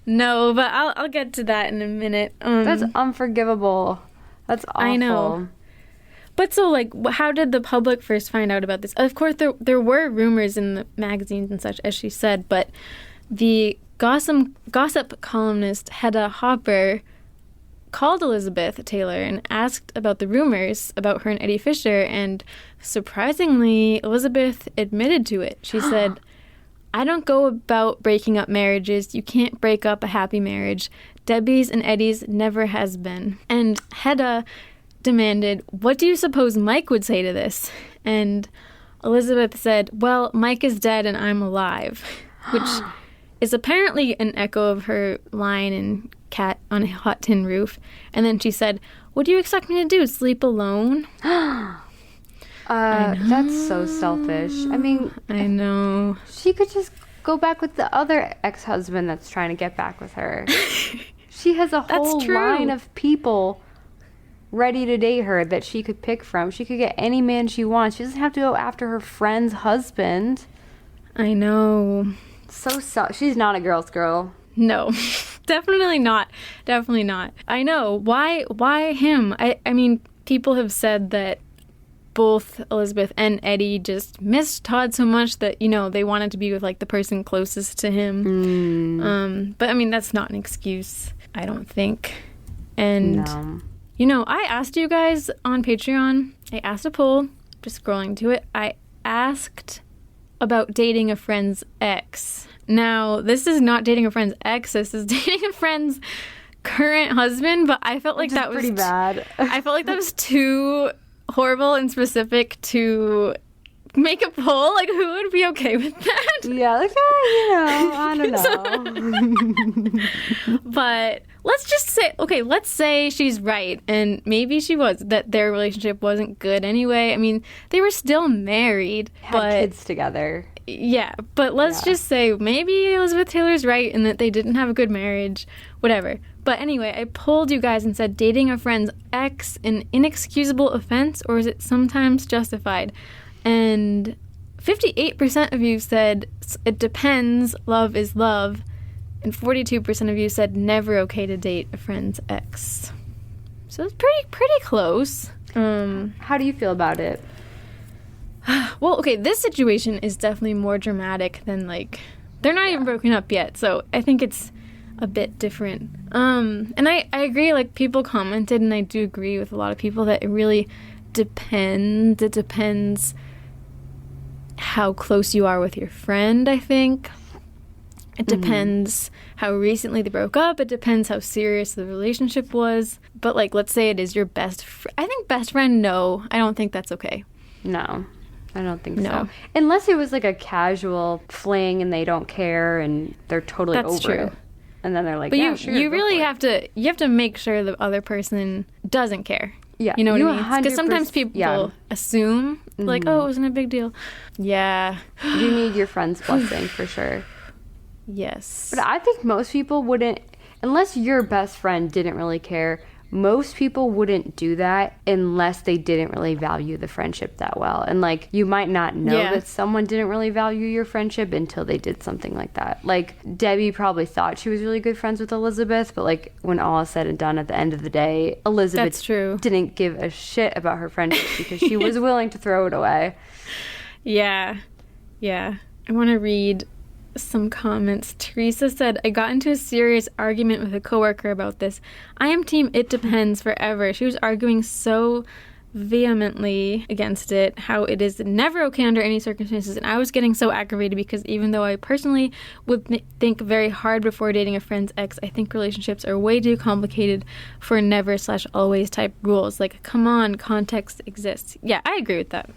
No, but I'll get to that in a minute. That's unforgivable. That's awful. I know. But so, like, how did the public first find out about this? Of course, there were rumors in the magazines and such, as she said, but the gossip columnist Hedda Hopper called Elizabeth Taylor and asked about the rumors about her and Eddie Fisher, and surprisingly, Elizabeth admitted to it. She said, "I don't go about breaking up marriages. You can't break up a happy marriage. Debbie's and Eddie's never has been." And Hedda demanded, "What do you suppose Mike would say to this?" And Elizabeth said, "Well, Mike is dead and I'm alive," which is apparently an echo of her line in Cat on a Hot Tin Roof. And then she said, "What do you expect me to do, sleep alone?" That's so selfish. I mean, I know. she could just go back with the other ex-husband that's trying to get back with her. She has a whole true. line of people ready to date her that she could pick from. She could get any man she wants. She doesn't have to go after her friend's husband. I know. So she's not a girl's girl. No, definitely not. Definitely not. I know. Why him? I mean, people have said that both Elizabeth and Eddie just missed Todd so much that, you know, they wanted to be with, like, the person closest to him. But, I mean, that's not an excuse, I don't think. And, you know, I asked you guys on Patreon, I asked a poll, just scrolling to it, I asked about dating a friend's ex. Now, this is not dating a friend's ex, this is dating a friend's current husband, but I felt like that was pretty bad. I felt like that was too horrible to make a poll. Like, who would be okay with that? Yeah, like, I don't know. But let's just say, okay, let's say she's right, and maybe she was, that their relationship wasn't good anyway. I mean, they were still married. Had kids together. Yeah, but let's just say maybe Elizabeth Taylor's right in that they didn't have a good marriage, whatever. But anyway, I polled you guys and said, dating a friend's ex an inexcusable offense, or is it sometimes justified? And 58% of you said it depends, love is love, and 42% of you said never okay to date a friend's ex. So it's pretty close. How do you feel about it? Well, okay, this situation is definitely more dramatic than, like, they're not even broken up yet, so I think it's a bit different. And I agree, like, people commented, and I do agree with a lot of people that it really depends. It depends how close you are with your friend, I think. It depends how recently they broke up. It depends how serious the relationship was. But, like, let's say it is your best friend. I think best friend, no. I don't think that's okay. No, I don't think No. so. Unless it was like a casual fling and they don't care and they're totally That's over true. it. And then they're like, But yeah, you sure, you go really for have to make sure the other person doesn't care. Yeah, You know what you I mean? Because sometimes 100%, people yeah. assume, like, oh, it wasn't a big deal. Yeah. You need your friend's blessing for sure. Yes. But I think most people wouldn't, unless your best friend didn't really care, most people wouldn't do that unless they didn't really value the friendship that well. And, like, you might not know that someone didn't really value your friendship until they did something like that. Like, Debbie probably thought she was really good friends with Elizabeth, but, like, when all is said and done, at the end of the day, Elizabeth That's true. didn't give a shit about her friendship because she was willing to throw it away. Yeah. Yeah. I want to read some comments. Teresa said, I got into a serious argument with a coworker about this. I am team it depends forever. She was arguing so vehemently against it, how it is never okay under any circumstances, and I was getting so aggravated because even though I personally would think very hard before dating a friend's ex, I think relationships are way too complicated for never/always type rules. Like, come on, context exists. Yeah, I agree with that.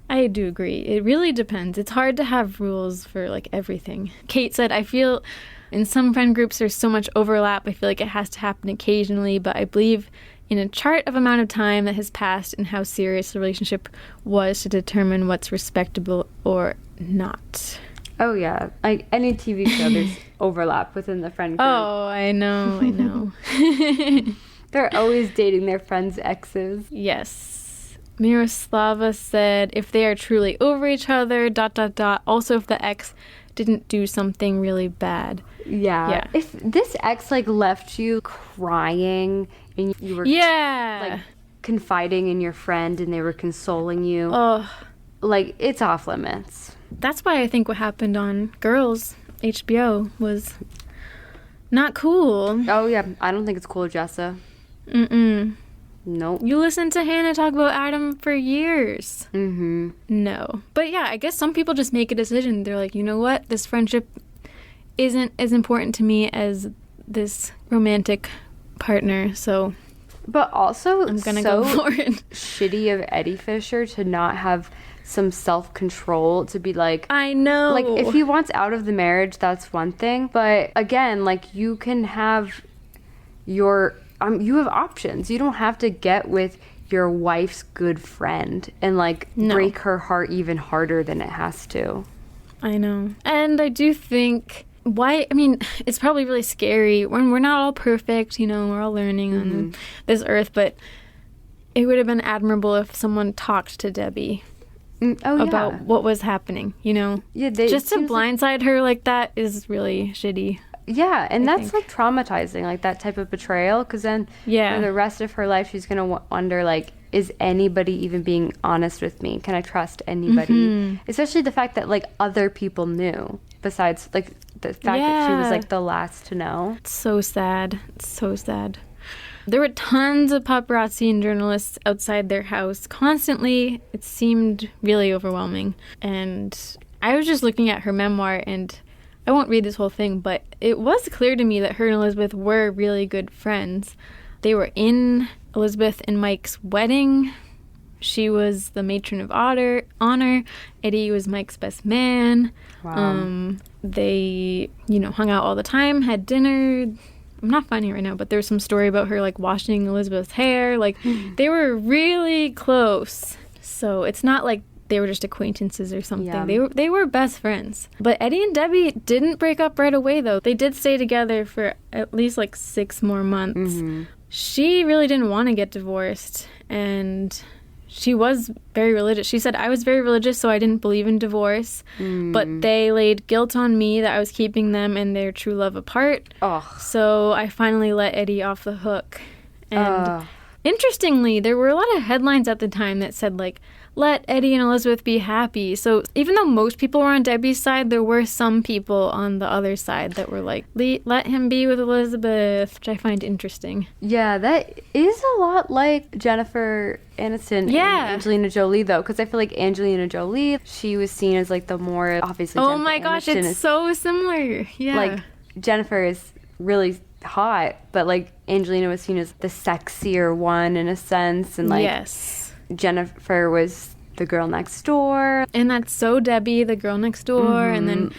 I do agree. It really depends. It's hard to have rules for, like, everything. Kate said, I feel in some friend groups there's so much overlap. I feel like it has to happen occasionally, but I believe in a chart of amount of time that has passed and how serious the relationship was to determine what's respectable or not. Oh, yeah. Like, any TV show, there's overlap within the friend group. Oh, I know. They're always dating their friends' exes. Yes. Miroslava said, if they are truly over each other, ... Also, if the ex didn't do something really bad. Yeah. If this ex, like, left you crying and you were, like, confiding in your friend and they were consoling you, like, it's off limits. That's why I think what happened on Girls, HBO, was not cool. Oh, yeah. I don't think it's cool, Jessa. Nope. You listened to Hannah talk about Adam for years. No. But yeah, I guess some people just make a decision. They're like, you know what? This friendship isn't as important to me as this romantic partner, so... But also, I'm gonna go for it. Shitty of Eddie Fisher to not have some self-control, to be like... I know. Like, if he wants out of the marriage, that's one thing. But again, like, you can have your... you have options. You don't have to get with your wife's good friend and, like, break her heart even harder than it has to. I know. And I do think... it's probably really scary when we're not all perfect, you know, we're all learning on this earth, but it would have been admirable if someone talked to Debbie about what was happening, you know? Yeah, just to blindside her like that is really shitty. Yeah, and I that's think. like traumatizing, like that type of betrayal, because then Yeah. for the rest of her life, she's going to wonder, like, is anybody even being honest with me? Can I trust anybody? Especially the fact that, like, other people knew, besides, like, the fact that she was, like, the last to know. It's so sad. It's so sad. There were tons of paparazzi and journalists outside their house constantly. It seemed really overwhelming. And I was just looking at her memoir, and I won't read this whole thing, but it was clear to me that her and Elizabeth were really good friends. They were in Elizabeth and Mike's wedding. She was the matron of honor. Eddie was Mike's best man. Wow. They, hung out all the time, had dinner. I'm not finding it right now, but there's some story about her, like, washing Elizabeth's hair. Like, they were really close. So it's not like they were just acquaintances or something. Yeah. They were best friends. But Eddie and Debbie didn't break up right away, though. They did stay together for at least, like, 6 more months. She really didn't want to get divorced, and she was very religious. She said, I was very religious, so I didn't believe in divorce. But they laid guilt on me that I was keeping them and their true love apart. So I finally let Eddie off the hook. And interestingly, there were a lot of headlines at the time that said, like, let Eddie and Elizabeth be happy. So even though most people were on Debbie's side, there were some people on the other side that were like, let him be with Elizabeth, which I find interesting. Yeah, that is a lot like Jennifer Aniston and Angelina Jolie, though, because I feel like Angelina Jolie, she was seen as, like, the more, obviously, Oh my gosh, it's so similar. Yeah. Like, Jennifer is really hot, but, like, Angelina was seen as the sexier one in a sense, and, like, yes. Jennifer was the girl next door. And that's so Debbie, the girl next door, and then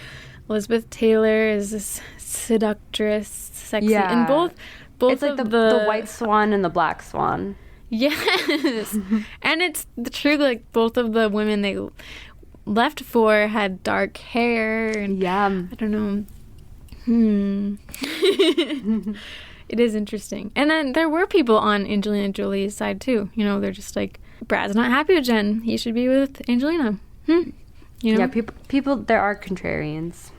Elizabeth Taylor is this seductress, sexy, and both it's like the white swan and the black swan. Yes. And it's true, like, both of the women they left for had dark hair, and I don't know. It is interesting. And then there were people on Angelina Jolie's side too. They're just like, Brad's not happy with Jen. He should be with Angelina. Yeah, people. There are contrarians.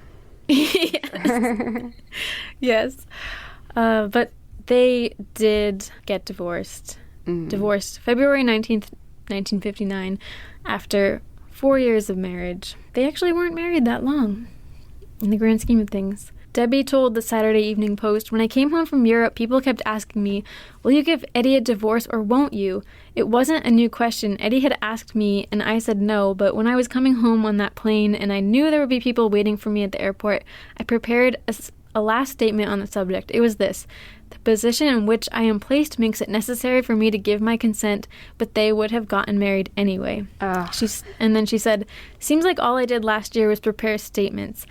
Yes. But they did get divorced. Divorced February 19th, 1959, after 4 years of marriage. They actually weren't married that long in the grand scheme of things. Debbie told the Saturday Evening Post, when I came home from Europe, people kept asking me, will you give Eddie a divorce or won't you? It wasn't a new question. Eddie had asked me, and I said no, but when I was coming home on that plane and I knew there would be people waiting for me at the airport, I prepared a last statement on the subject. It was this: the position in which I am placed makes it necessary for me to give my consent, but they would have gotten married anyway. And then she said, seems like all I did last year was prepare statements.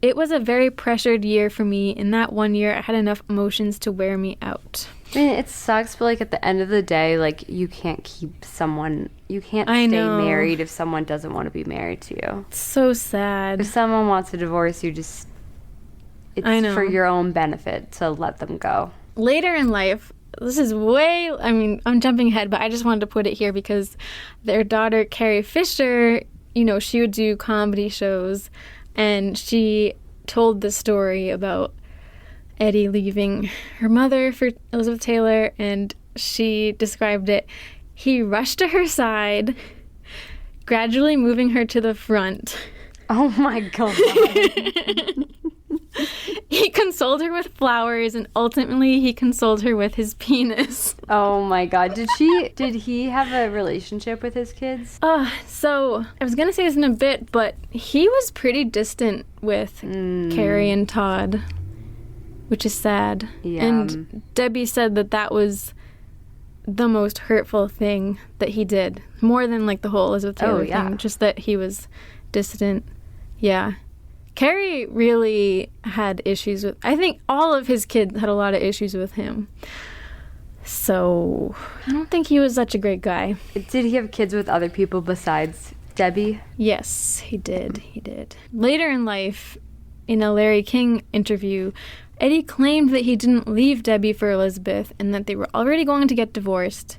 It was a very pressured year for me. In that 1 year, I had enough emotions to wear me out. I mean, it sucks, but, like, at the end of the day, like, you can't stay married if someone doesn't want to be married to you. It's so sad. If someone wants to divorce you, it's for your own benefit to let them go. Later in life, this is I'm jumping ahead, but I just wanted to put it here because their daughter, Carrie Fisher, she would do comedy shows, and she told the story about Eddie leaving her mother for Elizabeth Taylor, and she described it. He rushed to her side, gradually moving her to the front. Oh my God. He consoled her with flowers, and ultimately he consoled her with his penis. Oh my God. Did he have a relationship with his kids? So I was going to say this in a bit, but he was pretty distant with Carrie and Todd, which is sad. Yeah. And Debbie said that was the most hurtful thing that he did, more than, like, the whole Elizabeth Taylor thing, just that he was distant. Yeah. Carrie really had issues with, I think all of his kids had a lot of issues with him. So I don't think he was such a great guy. Did he have kids with other people besides Debbie? Yes, he did. He did. Later in life, in a Larry King interview, Eddie claimed that he didn't leave Debbie for Elizabeth and that they were already going to get divorced.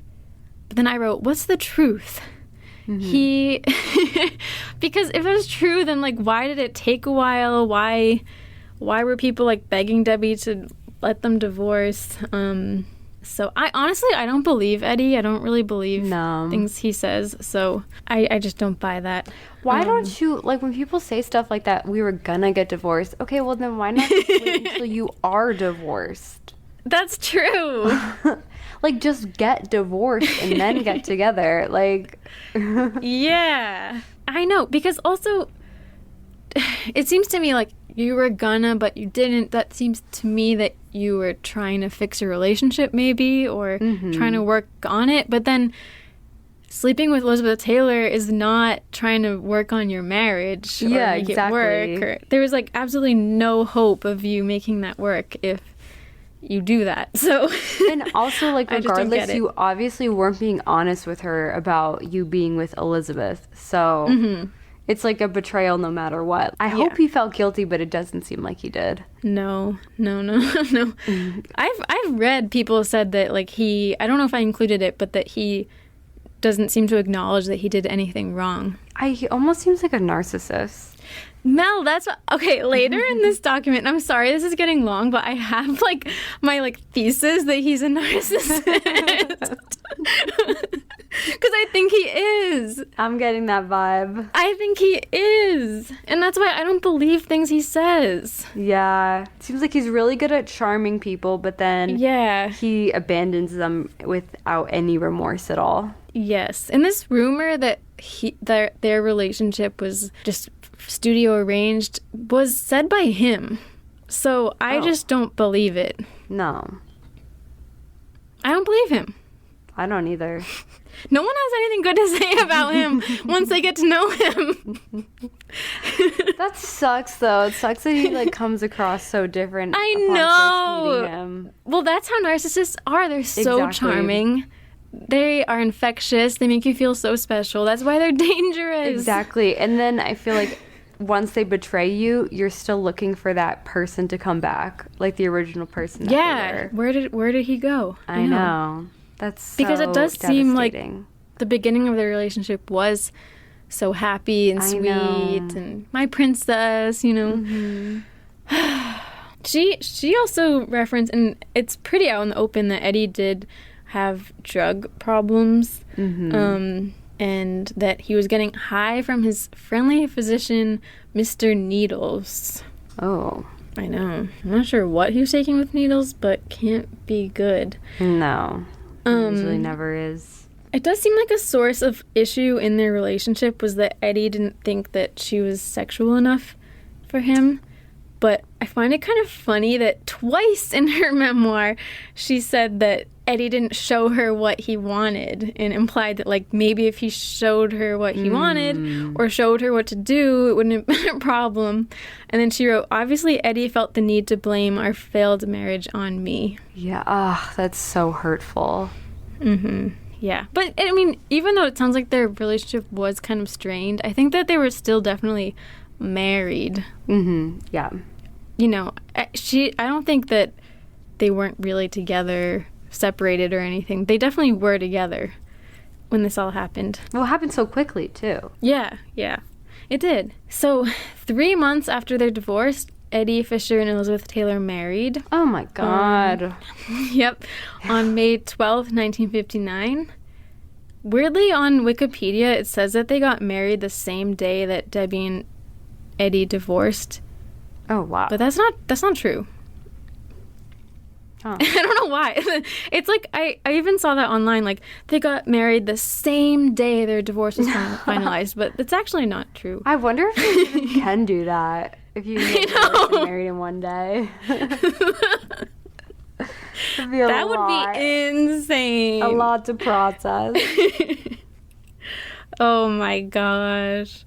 But then I wrote, what's the truth? he, because if it was true, then like, why did it take a while? Why were people like begging Debbie to let them divorce? So I don't believe Eddie. I don't really believe things he says. So I just don't buy that. Why don't you, like, when people say stuff like that, we were gonna get divorced. Okay, well then why not just wait until you are divorced? That's true. Like, just get divorced and then get together. Like, yeah, I know. Because also, it seems to me like you were gonna, but you didn't. That seems to me that you were trying to fix your relationship, maybe, or trying to work on it. But then sleeping with Elizabeth Taylor is not trying to work on your marriage or make it work. Or, there was like absolutely no hope of you making that work if you do that. So and also, like, regardless, you obviously weren't being honest with her about you being with Elizabeth. So it's like a betrayal no matter what. I hope he felt guilty, but it doesn't seem like he did. No. I've read people said that, like, I don't know if I included it, but that he doesn't seem to acknowledge that he did anything wrong. He almost seems like a narcissist. Mel, okay, later in this document, I'm sorry this is getting long, but I have like my like thesis that he's a narcissist. Because I think he is. I'm getting that vibe. I think he is. And that's why I don't believe things he says. Yeah. Seems like he's really good at charming people, but then he abandons them without any remorse at all. Yes. And this rumor that their relationship was just studio arranged was said by him. So I just don't believe it. No. I don't believe him. I don't either. No one has anything good to say about him once they get to know him. That sucks, though. It sucks that he like comes across so different. I upon know. first meeting him. Well, that's how narcissists are. They're so charming. They are infectious. They make you feel so special. That's why they're dangerous. Exactly. And then I feel like once they betray you, you're still looking for that person to come back, like the original person. That they were. Where did he go? I know. That's so because it does seem like the beginning of their relationship was so happy and sweet and my princess, you know. She also referenced, and it's pretty out in the open, that Eddie did have drug problems, and that he was getting high from his friendly physician, Mr. Needles. Oh. I know. I'm not sure what he was taking with needles, but can't be good. No. Usually never is. It does seem like a source of issue in their relationship was that Eddie didn't think that she was sexual enough for him. But I find it kind of funny that twice in her memoir, she said that Eddie didn't show her what he wanted, and implied that, like, maybe if he showed her what he wanted or showed her what to do, it wouldn't have been a problem. And then she wrote, obviously Eddie felt the need to blame our failed marriage on me. Yeah, that's so hurtful. Yeah. But, I mean, even though it sounds like their relationship was kind of strained, I think that they were still definitely married. Yeah. You know, I don't think that they weren't really together, separated or anything. They definitely were together when this all happened. Well, it happened so quickly, too. Yeah, it did. So 3 months after their divorce, Eddie Fisher and Elizabeth Taylor married. Oh my God. Yep. On May 12th, 1959. Weirdly, on Wikipedia, it says that they got married the same day that Debbie and Eddie divorced. Oh, wow. But that's not true. Huh. I don't know why. It's like, I even saw that online, like, they got married the same day their divorce was finalized, but it's actually not true. I wonder if you even can do that, if you get married in one day. That would be insane. A lot to process. Oh my gosh.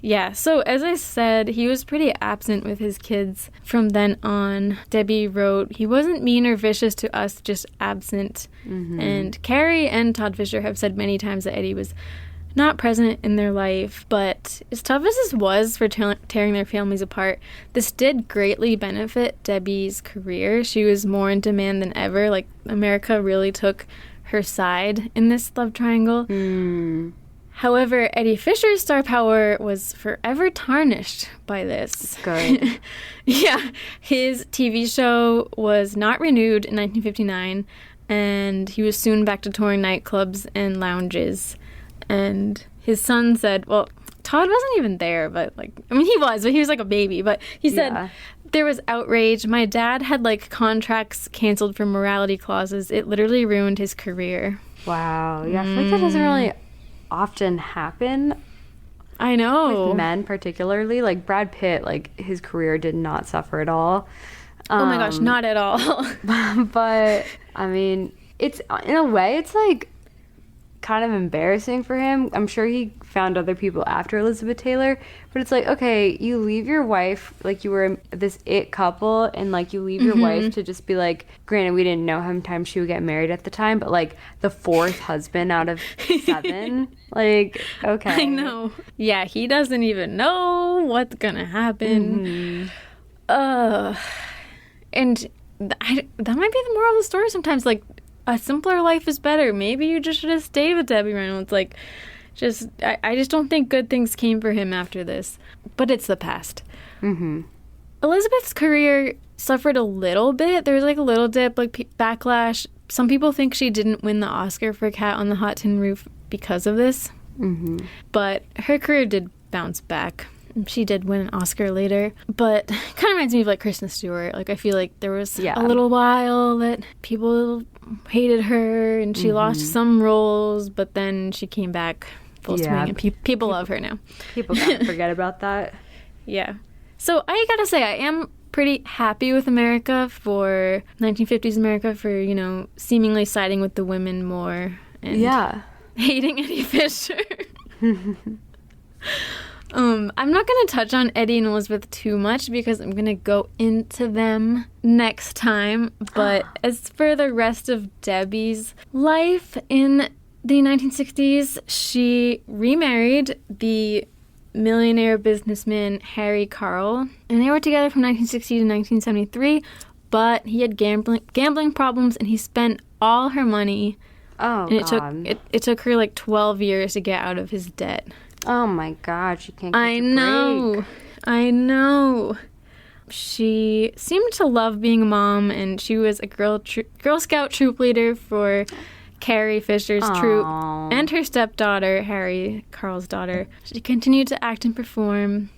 Yeah, so as I said, he was pretty absent with his kids from then on. Debbie wrote, he wasn't mean or vicious to us, just absent. And Carrie and Todd Fisher have said many times that Eddie was not present in their life. But as tough as this was for tearing their families apart, this did greatly benefit Debbie's career. She was more in demand than ever. Like, America really took her side in this love triangle. However, Eddie Fisher's star power was forever tarnished by this. Good. Yeah, his TV show was not renewed in 1959, and he was soon back to touring nightclubs and lounges. And his son said, well, Todd wasn't even there, but like, I mean, he was, but he was like a baby. But he said there was outrage. My dad had like contracts canceled for morality clauses. It literally ruined his career. Wow. Yeah, I feel like that doesn't really often happen. I know. With men particularly. Like Brad Pitt, like his career did not suffer at all. Oh my gosh, not at all. But I mean, it's in a way, it's like kind of embarrassing for him. I'm sure he found other people after Elizabeth Taylor, but it's like, okay, you leave your wife, like you were this it couple, and like you leave your wife to just be like, granted we didn't know how many times she would get married at the time, but like the fourth husband out of 7. Like, okay. I know. Yeah, he doesn't even know what's gonna happen. And that might be the moral of the story sometimes. Like, a simpler life is better. Maybe you just should have stayed with Debbie Reynolds. Like, I just don't think good things came for him after this. But it's the past. Elizabeth's career suffered a little bit. There was like a little dip, like backlash. Some people think she didn't win the Oscar for Cat on the Hot Tin Roof because of this. But her career did bounce back. She did win an Oscar later, but kind of reminds me of like Kristen Stewart. Like, I feel like there was a little while that people hated her and she lost some roles, but then she came back full swing and people love her now. People can't forget about that. Yeah. So I gotta say, I am pretty happy with America for 1950s America for, you know, seemingly siding with the women more and hating Eddie Fisher. I'm not going to touch on Eddie and Elizabeth too much because I'm going to go into them next time. But as for the rest of Debbie's life in the 1960s, she remarried the millionaire businessman Harry Carl. And they were together from 1960 to 1973. But he had gambling problems and he spent all her money. Oh, and it took her like 12 years to get out of his debt. Oh my God, she can't get I know. She seemed to love being a mom, and she was a Girl Scout troop leader for Carrie Fisher's troop and her stepdaughter, Harry Carl's daughter. She continued to act and perform.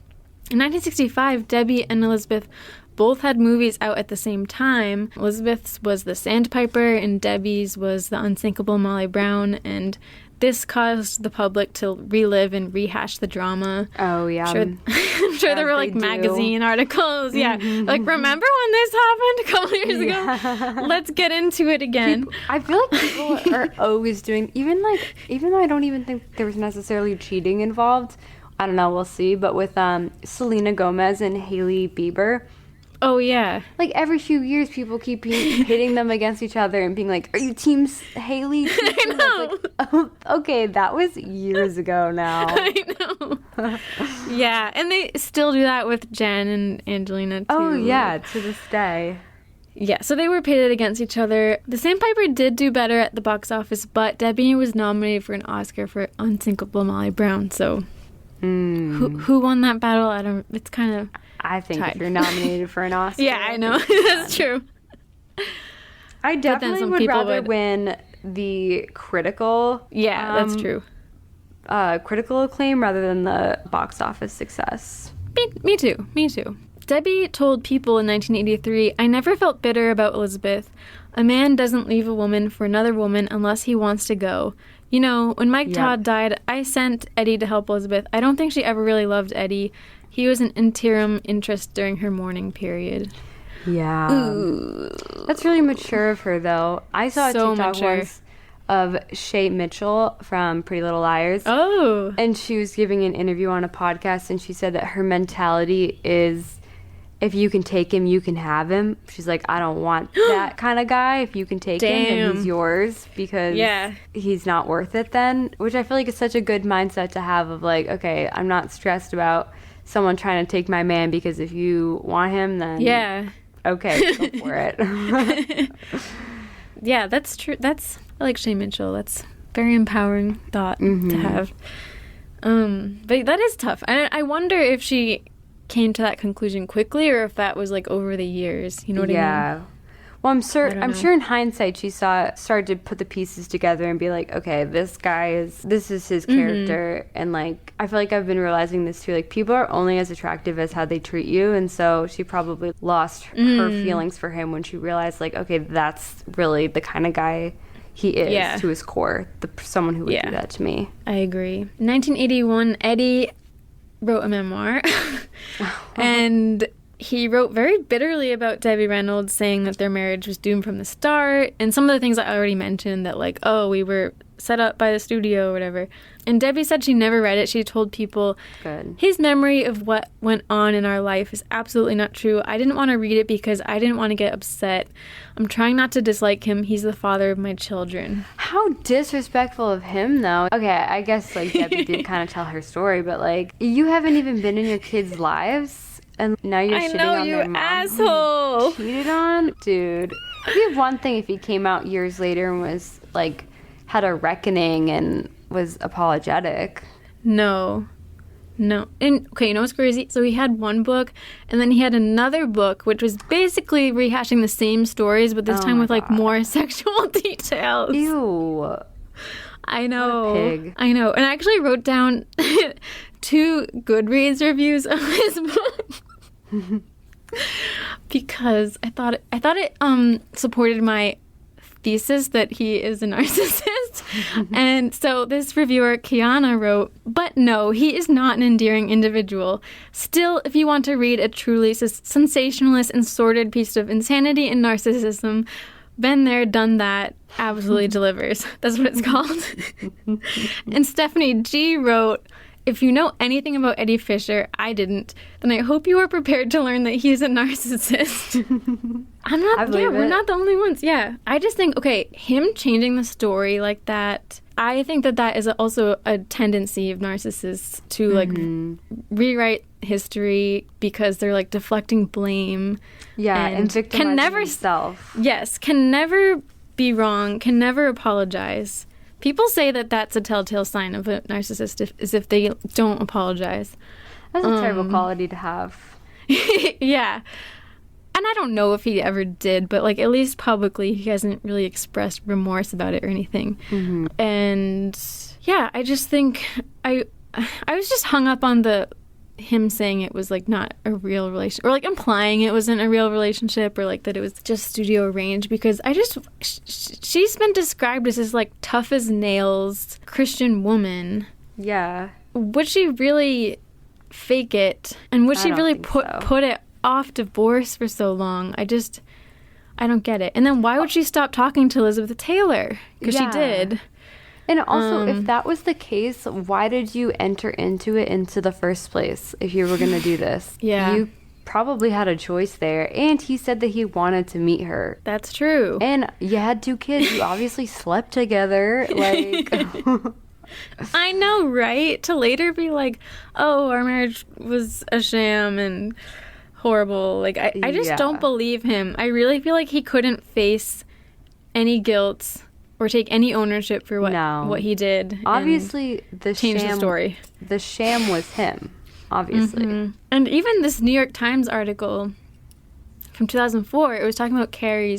In 1965, Debbie and Elizabeth both had movies out at the same time. Elizabeth's was The Sandpiper, and Debbie's was The Unsinkable Molly Brown, and this caused the public to relive and rehash the drama. Oh, yeah. I'm sure there were, like, magazine articles. Yeah. Like, remember when this happened a couple years ago? Let's get into it again. I feel like people are always doing, even though I don't even think there was necessarily cheating involved, I don't know, we'll see, but with Selena Gomez and Hailey Bieber. Oh, yeah. Like, every few years, people keep hitting them against each other and being like, are you team Hailey? I know. Like, oh, okay, that was years ago now. I know. Yeah, and they still do that with Jen and Angelina, too. Oh, yeah, to this day. Yeah, so they were pitted against each other. The Sandpiper did do better at the box office, but Debbie was nominated for an Oscar for Unsinkable Molly Brown, so who won that battle? It's kind of... I think if you're nominated for an Oscar. Yeah, I know. That's true. I definitely would rather win the critical. Yeah, that's true. Critical acclaim rather than the box office success. Me too. Debbie told People in 1983, I never felt bitter about Elizabeth. A man doesn't leave a woman for another woman unless he wants to go. You know, when Mike Todd died, I sent Eddie to help Elizabeth. I don't think she ever really loved Eddie. He was an interim interest during her mourning period. Yeah. Ooh. That's really mature of her, though. I saw a TikTok once of Shay Mitchell from Pretty Little Liars. Oh. And she was giving an interview on a podcast, and she said that her mentality is, if you can take him, you can have him. She's like, I don't want that kind of guy. If you can take him, then he's yours, because he's not worth it then. Which I feel like is such a good mindset to have of like, okay, I'm not stressed about someone trying to take my man, because if you want him, then okay, go for it. Yeah, that's true. That's I like Shay Mitchell. That's very empowering thought to have. But that is tough. I wonder if she came to that conclusion quickly or if that was like over the years. You know what I mean? Yeah. Well, I'm sure in hindsight she started to put the pieces together and be like, okay, this is his character. And like, I feel like I've been realizing this too. Like, people are only as attractive as how they treat you. And so she probably lost her feelings for him when she realized like, okay, that's really the kind of guy he is to his core. Someone who would do that to me. I agree. In 1981, Eddie wrote a memoir. And he wrote very bitterly about Debbie Reynolds, saying that their marriage was doomed from the start. And some of the things I already mentioned, that like, oh, we were set up by the studio or whatever. And Debbie said she never read it. She told people, his memory of what went on in our life is absolutely not true. I didn't want to read it because I didn't want to get upset. I'm trying not to dislike him. He's the father of my children. How disrespectful of him, though. Okay, I guess like Debbie did kind of tell her story, but like, you haven't even been in your kids' lives. And now you're shitting on their mom. I know, you asshole. Cheated on? Dude. It'd be one thing if he came out years later and was, like, had a reckoning and was apologetic. No. And, okay, you know what's crazy? So he had one book, and then he had another book, which was basically rehashing the same stories, but this time with, like, more sexual details. Ew. I know. What a pig. I know. And I actually wrote down 2 Goodreads reviews of his book. Because I thought it supported my thesis that he is a narcissist. And so this reviewer, Kiana, wrote, "But no, he is not an endearing individual. Still, if you want to read a truly sensationalist and sordid piece of insanity and narcissism, been there, done that, absolutely delivers." That's what it's called. And Stephanie G wrote, "If you know anything about Eddie Fisher, I didn't, then I hope you are prepared to learn that he's a narcissist." We're not the only ones. Yeah. I just think, okay, him changing the story like that, I think that is also a tendency of narcissists to like rewrite history because they're like deflecting blame. Yeah, and victimizing himself. Yes, can never be wrong, can never apologize. People say that that's a telltale sign of a narcissist is if they don't apologize. That's a terrible quality to have. Yeah. And I don't know if he ever did, but like at least publicly he hasn't really expressed remorse about it or anything. And yeah, I just think I was just hung up on him saying it was like not a real relationship, or like implying it wasn't a real relationship, or like that it was just studio arranged, because she's been described as this like tough as nails Christian woman. Yeah. Would she really fake it? And would she really put it off divorce for so long? I don't get it. And then why would she stop talking to Elizabeth Taylor? Because she did. And also, if that was the case, why did you enter into it into the first place if you were going to do this? Yeah. You probably had a choice there. And he said that he wanted to meet her. That's true. And you had 2 kids. You obviously slept together. Like... I know, right? To later be like, oh, our marriage was a sham and horrible. Like, I just don't believe him. I really feel like he couldn't face any guilt or take any ownership for what he did. Obviously, the story. The sham was him, obviously. And even this New York Times article from 2004, it was talking about Carrie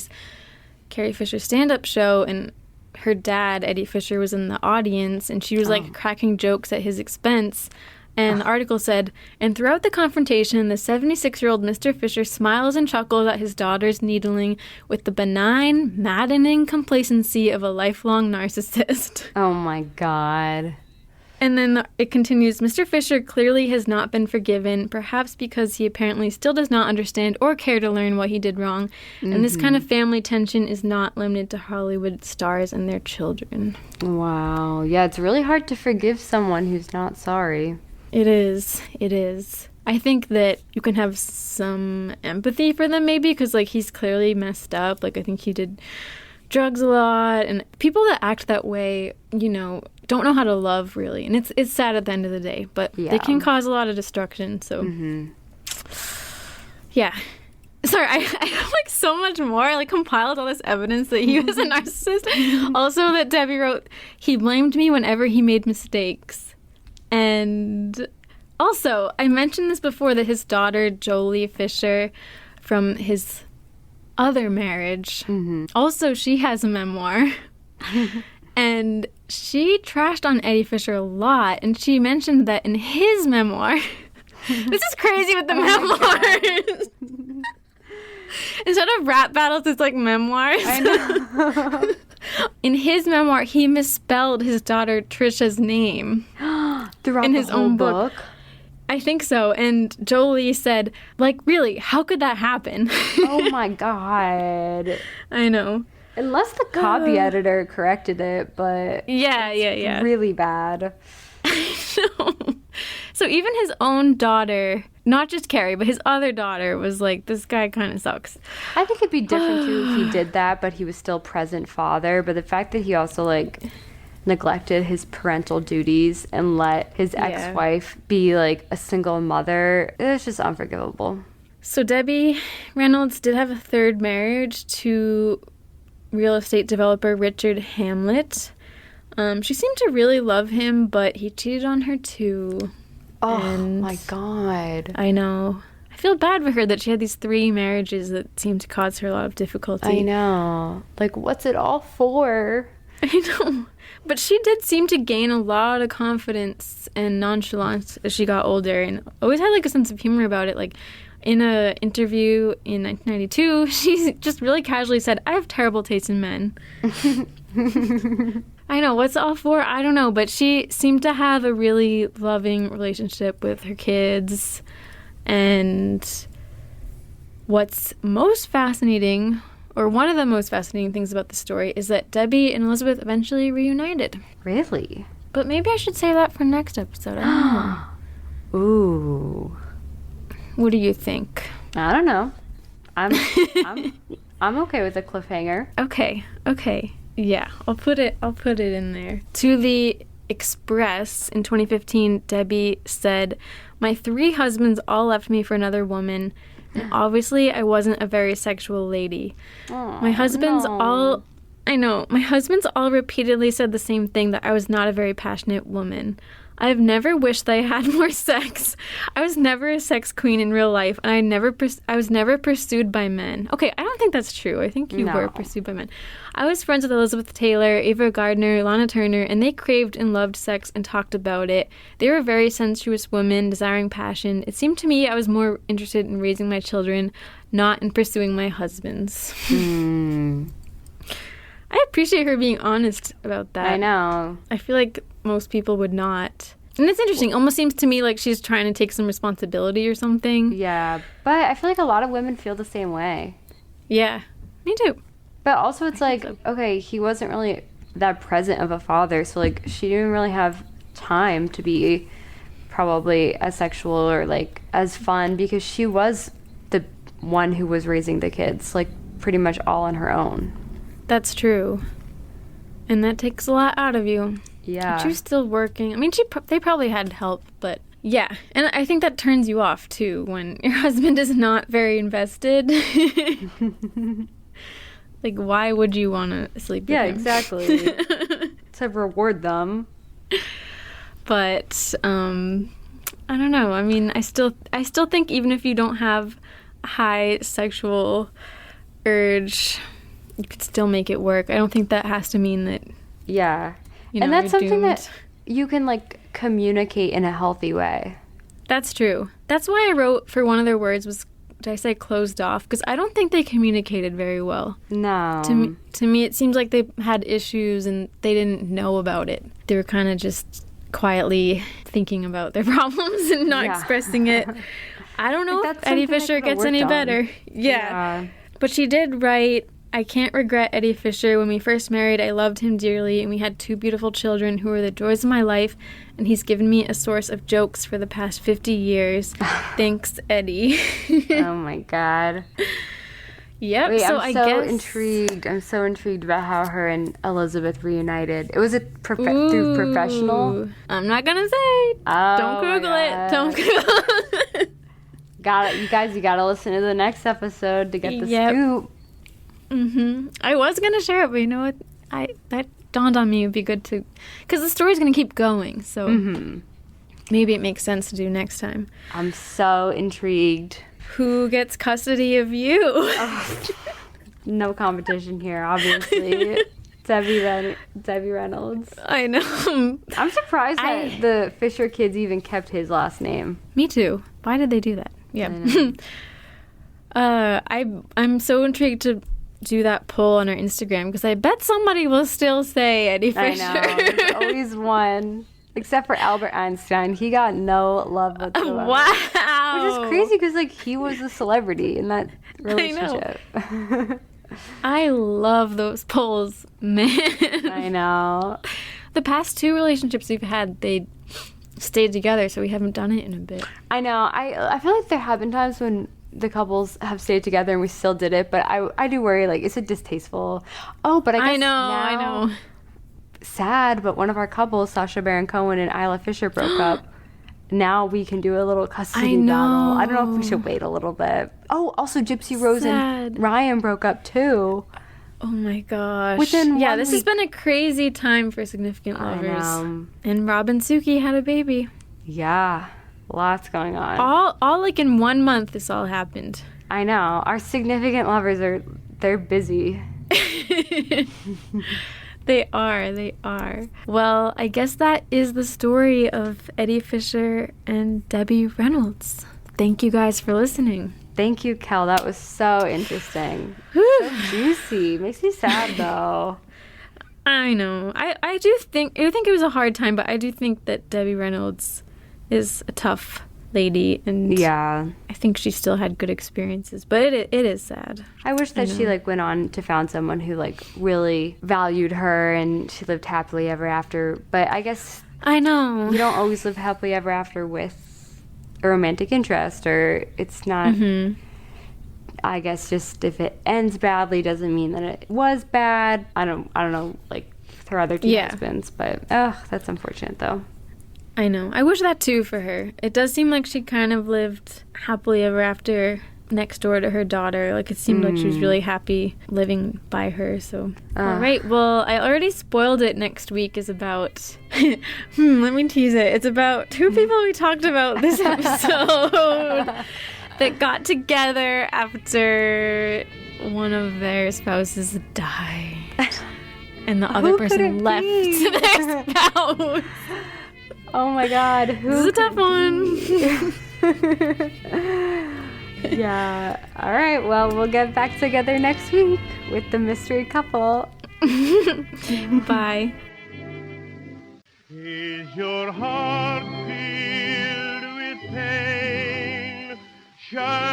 Fisher's stand-up show, and her dad, Eddie Fisher, was in the audience, and she was like cracking jokes at his expense. And the article said, "And throughout the confrontation, the 76-year-old Mr. Fisher smiles and chuckles at his daughter's needling with the benign, maddening complacency of a lifelong narcissist." Oh my God. And then it continues, "Mr. Fisher clearly has not been forgiven, perhaps because he apparently still does not understand or care to learn what he did wrong. And this kind of family tension is not limited to Hollywood stars and their children." Wow. Yeah, it's really hard to forgive someone who's not sorry. It is. I think that you can have some empathy for them maybe because, like, he's clearly messed up. Like, I think he did drugs a lot. And people that act that way, you know, don't know how to love, really. And it's sad at the end of the day. But they can cause a lot of destruction. So, yeah. Sorry, I have like so much more. I like compiled all this evidence that he was a narcissist. Also that Debbie wrote, he blamed me whenever he made mistakes. And also, I mentioned this before, that his daughter, Jolie Fisher, from his other marriage, also she has a memoir. And she trashed on Eddie Fisher a lot. And she mentioned that in his memoir, this is crazy with the memoirs. Instead of rap battles, it's like memoirs. I know. In his memoir, he misspelled his daughter Trisha's name Throughout in the his whole own book. I think so. And Jolie said, like, really, how could that happen? Oh my God. I know. Unless the copy editor corrected it, but Yeah. really bad. No. So even his own daughter, not just Carrie, but his other daughter was like, this guy kind of sucks. I think it'd be different too if he did that, but he was still present father. But the fact that he also like neglected his parental duties and let his ex-wife be like a single mother, it's just unforgivable. So Debbie Reynolds did have a third marriage to real estate developer Richard Hamlet. She seemed to really love him, but he cheated on her too. Oh my God. I know. I feel bad for her that she had these 3 marriages that seemed to cause her a lot of difficulty. I know. Like, what's it all for? I know. But she did seem to gain a lot of confidence and nonchalance as she got older, and always had like a sense of humor about it. Like in an interview in 1992, she just really casually said, "I have terrible taste in men." I know, what's it all for? I don't know, but she seemed to have a really loving relationship with her kids. And what's most fascinating, or one of the most fascinating things about the story, is that Debbie and Elizabeth eventually reunited. Really? But maybe I should say that for next episode. I don't know. Ooh. What do you think? I don't know. I'm okay with a cliffhanger. Okay. Yeah, I'll put it in there. To the Express in 2015, Debbie said, "My 3 husbands all left me for another woman, and obviously I wasn't a very sexual lady. My husbands all repeatedly said the same thing, that I was not a very passionate woman. I've never wished that I had more sex. I was never a sex queen in real life, and I was never pursued by men." Okay, I don't think that's true. I think you were pursued by men. "I was friends with Elizabeth Taylor, Ava Gardner, Lana Turner, and they craved and loved sex and talked about it. They were very sensuous women, desiring passion. It seemed to me I was more interested in raising my children, not in pursuing my husbands." I appreciate her being honest about that. I know. I feel like most people would not. And it's interesting. Almost seems to me like she's trying to take some responsibility or something. Yeah, but I feel like a lot of women feel the same way. Yeah, me too. But also it's like, okay, he wasn't really that present of a father, so like she didn't really have time to be probably as sexual or like as fun, because she was the one who was raising the kids, like pretty much all on her own. That's true. And that takes a lot out of you. Yeah. But you're still working. I mean, they probably had help, but yeah. And I think that turns you off, too, when your husband is not very invested. Like, why would you want to sleep with him? Yeah, exactly. To reward them. But, I don't know. I mean, I still think even if you don't have a high sexual urge, you could still make it work. I don't think that has to mean that. Yeah. You know, and that's you're something doomed. that you can like communicate in a healthy way. That's true. That's why I wrote for one of their words was, did I say closed off? Because I don't think they communicated very well. No. To me, it seems like they had issues and they didn't know about it. They were kind of just quietly thinking about their problems and not expressing it. I don't know if Eddie Fisher gets any better. Yeah. But she did write, "I can't regret Eddie Fisher. When we first married, I loved him dearly, and we had 2 beautiful children who were the joys of my life, and he's given me a source of jokes for the past 50 years. Thanks, Eddie." Oh my God. Yep. Wait, so I'm intrigued. I'm so intrigued about how her and Elizabeth reunited. Was it through professional? I'm not gonna say. Don't Google it. Don't Google it. You gotta listen to the next episode to get the Yep. scoop. I was gonna share it, but you know what? That dawned on me. It'd be good to, because the story's gonna keep going. So maybe it makes sense to do next time. I'm so intrigued. Who gets custody of you? No competition here, obviously. Debbie Reynolds. I know. I'm surprised that the Fisher kids even kept his last name. Me too. Why did they do that? Yeah. I'm so intrigued to do that poll on our Instagram because I bet somebody will still say Eddie Fisher. I know. There's always one. Except for Albert Einstein. He got no love whatsoever. Wow. Which is crazy because, like, he was a celebrity in that relationship. I love those polls, man. I know. The past 2 relationships we've had, they stayed together, so we haven't done it in a bit. I know. I feel like there have been times when the couples have stayed together and we still did it, but I do worry, like, is it distasteful? Oh, but I guess I know. Sad, but one of our couples, Sacha Baron Cohen and Isla Fisher, broke up. Now we can do a little custody battle. I don't know if we should wait a little bit. Oh, also Gypsy Rose and Ryan broke up too. Oh my gosh. Within yeah, one this week. has been a crazy time for significant lovers. I know. And Rob and Suki had a baby. Yeah, lots going on. All like in 1 month this all happened. I know. Our significant lovers they're busy. They are. Well, I guess that is the story of Eddie Fisher and Debbie Reynolds. Thank you guys for listening. Thank you, Kel. That was so interesting. So juicy. Makes me sad though. I know. I think it was a hard time, but I do think that Debbie Reynolds is a tough lady, and Yeah. I think she still had good experiences, but it is sad. I wish that she like went on to found someone who like really valued her and she lived happily ever after. But I guess I know. you don't always live happily ever after with a romantic interest, or it's not. I guess just if it ends badly doesn't mean that it was bad. I don't know, like her other two husbands, but that's unfortunate though. I know. I wish that too for her. It does seem like she kind of lived happily ever after next door to her daughter. Like it seemed like she was really happy living by her. So, all right. Well, I already spoiled it. Next week is about. Let me tease it. It's about 2 people we talked about this episode that got together after one of their spouses died, and the other person left their spouse. Oh my God. This is a tough one. Yeah. All right. Well, we'll get back together next week with the mystery couple. Bye. Is your heart filled with pain? Shall